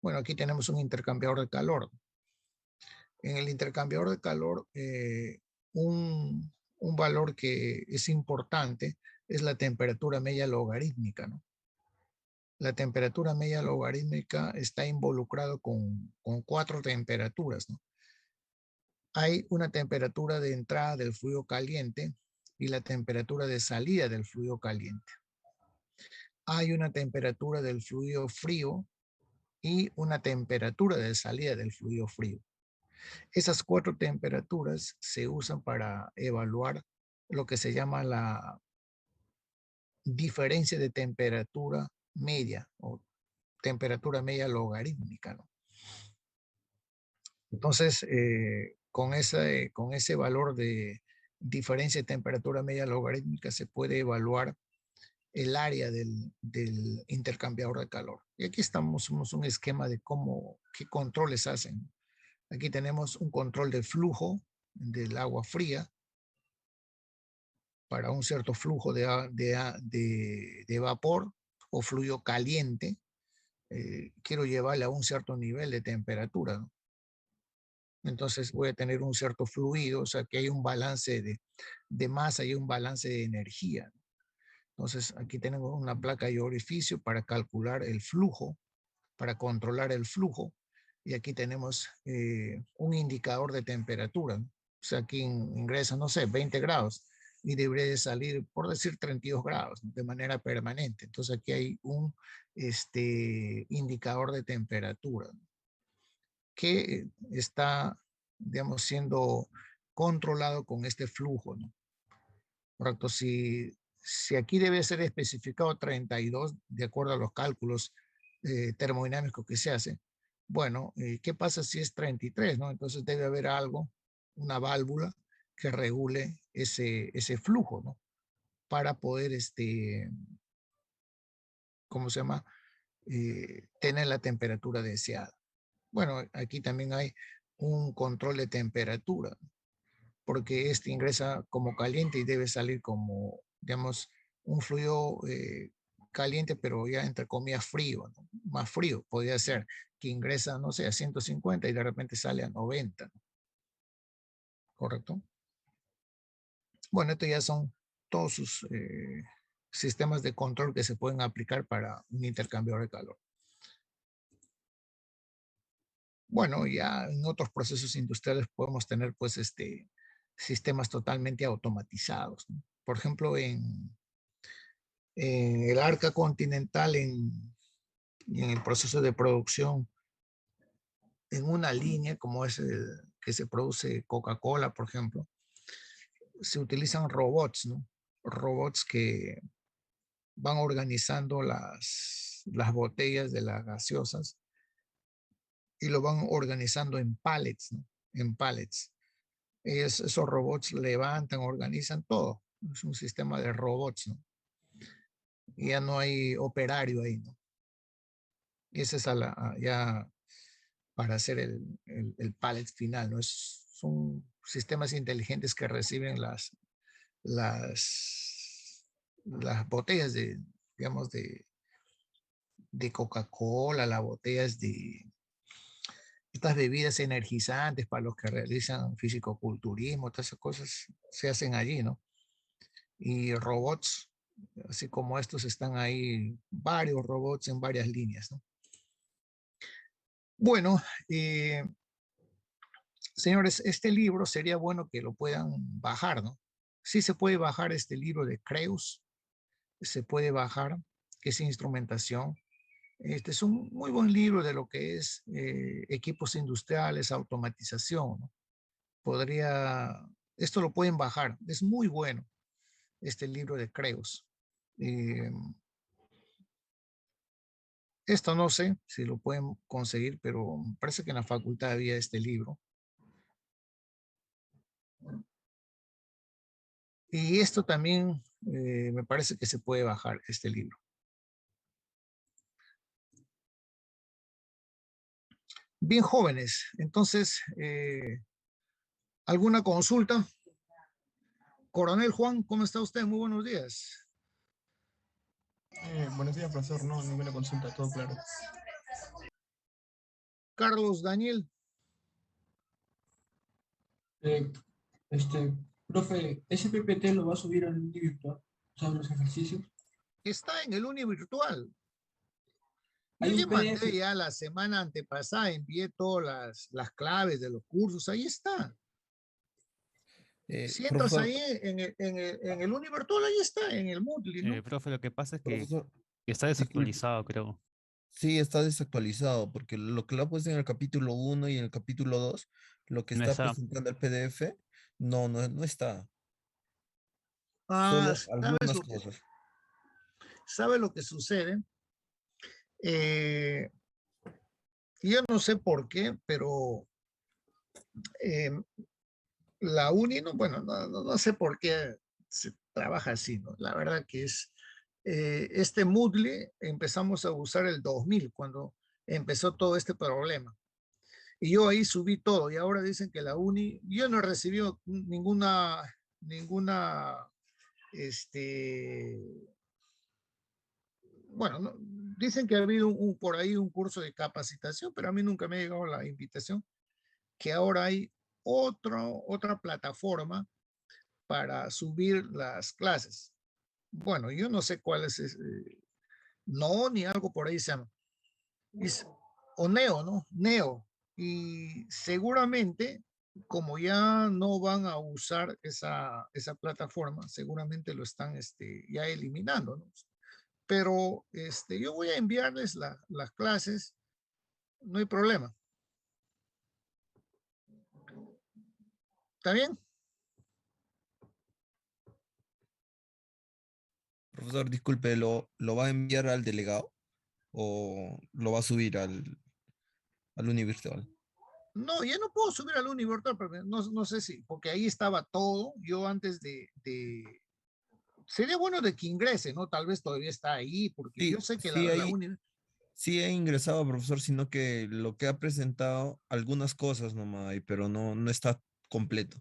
Bueno, aquí tenemos un intercambiador de calor. En el intercambiador de calor, un valor que es importante es la temperatura media logarítmica, ¿no? La temperatura media logarítmica está involucrado con 4 temperaturas, ¿no? hay una temperatura de entrada del fluido caliente y la temperatura de salida del fluido caliente. Hay una temperatura del fluido frío y una temperatura de salida del fluido frío. Esas 4 temperaturas se usan para evaluar lo que se llama la diferencia de temperatura media o temperatura media logarítmica, ¿no? Entonces, con ese valor de diferencia de temperatura media logarítmica se puede evaluar el área del intercambiador de calor. Y aquí estamos, somos un esquema de qué controles hacen. Aquí tenemos un control de flujo del agua fría para un cierto flujo de vapor o fluido caliente. Quiero llevarle a un cierto nivel de temperatura, ¿no? Entonces voy a tener un cierto fluido, o sea que hay un balance de masa y un balance de energía. Entonces aquí tenemos una placa de orificio para calcular el flujo, para controlar el flujo. Y aquí tenemos un indicador de temperatura, ¿no? O sea, aquí ingresa, no sé, 20 grados y debería de salir, por decir, 32 grados, ¿no? De manera permanente. Entonces aquí hay un indicador de temperatura, ¿no? Que está, digamos, siendo controlado con este flujo, ¿no? Correcto, si aquí debe ser especificado 32, de acuerdo a los cálculos termodinámicos que se hacen, bueno, ¿qué pasa si es 33, no? Entonces debe haber algo, una válvula que regule ese flujo, ¿no? Para poder, ¿cómo se llama? Tener la temperatura deseada. Bueno, aquí también hay un control de temperatura, porque este ingresa como caliente y debe salir como, digamos, un fluido caliente, pero ya entre comillas frío, ¿no? Más frío. Podría ser que ingresa, no sé, a 150 y de repente sale a 90, ¿no? ¿Correcto? Bueno, esto ya son todos sus sistemas de control que se pueden aplicar para un intercambiador de calor. Bueno, ya en otros procesos industriales podemos tener pues sistemas totalmente automatizados, ¿no? Por ejemplo, en el arca continental, en el proceso de producción, en una línea como es el que se produce Coca-Cola, por ejemplo, se utilizan robots, ¿no? Robots que van organizando las botellas de las gaseosas y lo van organizando en pallets, ¿no? En pallets. Esos robots levantan, organizan todo. Es un sistema de robots, ¿no? Y ya no hay operario ahí, ¿no? Y esa es ya para hacer el pallet final, ¿no? Son sistemas inteligentes que reciben las botellas digamos, de Coca-Cola, las botellas de estas bebidas energizantes para los que realizan fisicoculturismo, todas esas cosas se hacen allí, ¿no? Y robots, así como estos, están ahí varios robots en varias líneas, ¿no? Bueno, señores, este libro sería bueno que lo puedan bajar, ¿no? Sí se puede bajar este libro de Creus, se puede bajar, que es instrumentación. Este es un muy buen libro de lo que es equipos industriales, automatización, ¿no? Esto lo pueden bajar, es muy bueno este libro de Creus. Esto no sé si lo pueden conseguir, pero me parece que en la facultad había este libro. Y esto también me parece que se puede bajar este libro. Bien, jóvenes, entonces, ¿alguna consulta? Coronel Juan, ¿cómo está usted? Muy buenos días. Buenos días, profesor. No, ninguna consulta, todo claro. Carlos Daniel. Eh, Profe, ¿ese PPT lo va a subir al Uni virtual? ¿Saben los ejercicios? Está en el Uni Virtual. Yo Hay ya un PDF. mandé ya la semana antepasada, envié todas las claves de los cursos, ahí está. Si entras Profesor, ahí en el Univirtual, ahí está, en el Moodle, ¿no? Profe, lo que pasa es que profesor, está disculpe. desactualizado, creo. Sí, está desactualizado, porque lo que lo ha puesto en el capítulo 1 y en el capítulo 2, lo que No está está. presentando el PDF, no está. Ah, Solo algunas cosas. ¿sabe lo que sucede? Eh, yo no sé por qué, pero eh, la uni, no, bueno, no sé por qué se trabaja así, ¿no? La verdad que es, este Moodle empezamos a usar el 2000, cuando empezó todo este problema. Y yo ahí subí todo, y ahora dicen que la uni, yo no he recibido ninguna, este, bueno, dicen que ha habido por ahí un curso de capacitación, pero a mí nunca me ha llegado la invitación, que ahora hay otra plataforma para subir las clases. Bueno, yo no sé cuál es, no, ni algo por ahí se llama. O Neo, ¿no? Neo. Y seguramente, como ya no van a usar esa plataforma, seguramente lo están ya eliminando, ¿no? Pero yo voy a enviarles las clases, no hay problema. ¿Está bien? Profesor, disculpe, ¿lo va a enviar al delegado o lo va a subir al univirtual? No, ya no puedo subir al Univirtual, porque no sé si, porque ahí estaba todo. Yo antes sería bueno de que ingrese, ¿no? Tal vez todavía está ahí, porque yo Sí, sé que sí, la ahí, uni, sí he ingresado, profesor, sino que lo que ha presentado, algunas cosas nomás hay, pero no está completo.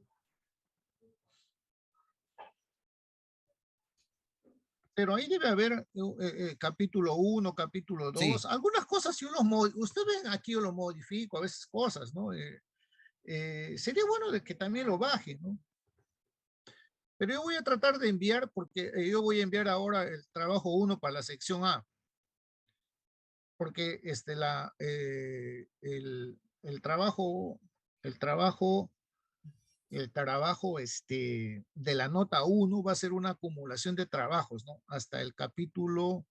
pero ahí debe haber capítulo 1, capítulo 2, Sí, algunas cosas si usted ven aquí yo lo modifico, a veces cosas, ¿no? Sería bueno de que también lo baje, ¿no? Pero yo voy a tratar de enviar, porque yo voy a enviar ahora el trabajo 1 para la sección A, porque el trabajo, el trabajo, el trabajo de la nota 1 va a ser una acumulación de trabajos, ¿no? Hasta el capítulo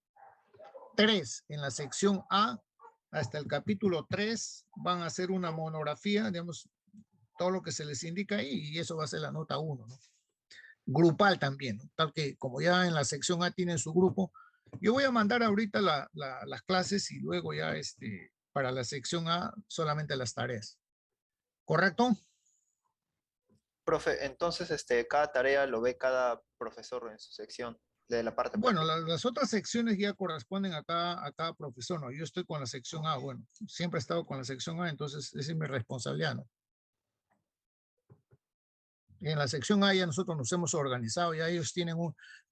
3 en la sección A, hasta el capítulo 3 van a hacer una monografía, digamos, todo lo que se les indica ahí, y eso va a ser la nota 1, ¿no? Grupal también, ¿no? Tal que como ya en la sección A tienen su grupo, yo voy a mandar ahorita las clases y luego ya para la sección A solamente las tareas. ¿Correcto? Profe, entonces cada tarea lo ve cada profesor en su sección de la parte Bueno, práctica. las otras secciones ya corresponden a cada profesor, ¿no? Yo estoy con la sección A, bueno, siempre he estado con la sección A, entonces esa es mi responsabilidad, ¿no? Y en la sección A ya nosotros nos hemos organizado, ya ellos tienen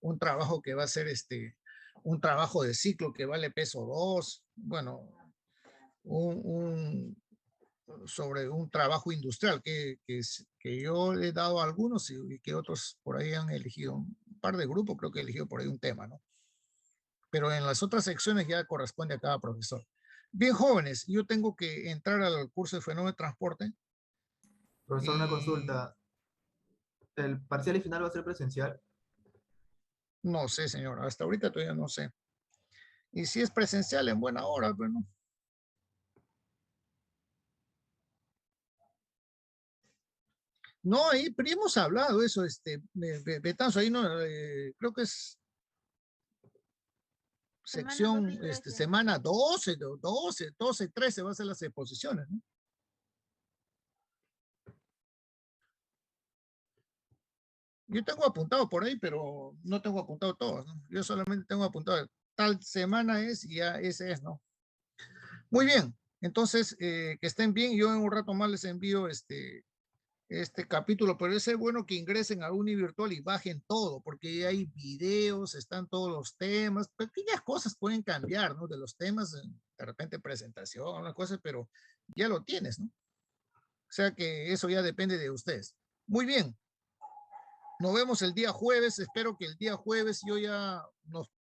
un trabajo que va a ser un trabajo de ciclo que vale peso 2, bueno, un, sobre un trabajo industrial que yo le he dado a algunos y que otros por ahí han elegido, un par de grupos creo que he elegido por ahí un tema, ¿no? Pero en las otras secciones ya corresponde a cada profesor. Bien, jóvenes, yo tengo que entrar al curso de fenómeno de transporte. Profesor, una consulta. ¿El parcial y final va a ser presencial? No sé, señor, hasta ahorita todavía no sé. Y si es presencial en buena hora, bueno. No, ahí, pero hemos hablado eso, Betanzo, ahí no, creo que es sección, semana 12, 12, 13 va a ser las exposiciones, ¿no? Yo tengo apuntado por ahí, pero no tengo apuntado todos, ¿no? Yo solamente tengo apuntado tal semana es y ya ese es, ¿no? Muy bien, entonces que estén bien. Yo en un rato más les envío este capítulo, pero es bueno que ingresen a Univirtual y bajen todo, porque hay videos, están todos los temas, pequeñas cosas pueden cambiar, ¿no? De los temas, de repente presentación, las cosas, pero ya lo tienes, ¿no? O sea que eso ya depende de ustedes. Muy bien. Nos vemos el día jueves. Espero que el día jueves yo ya nos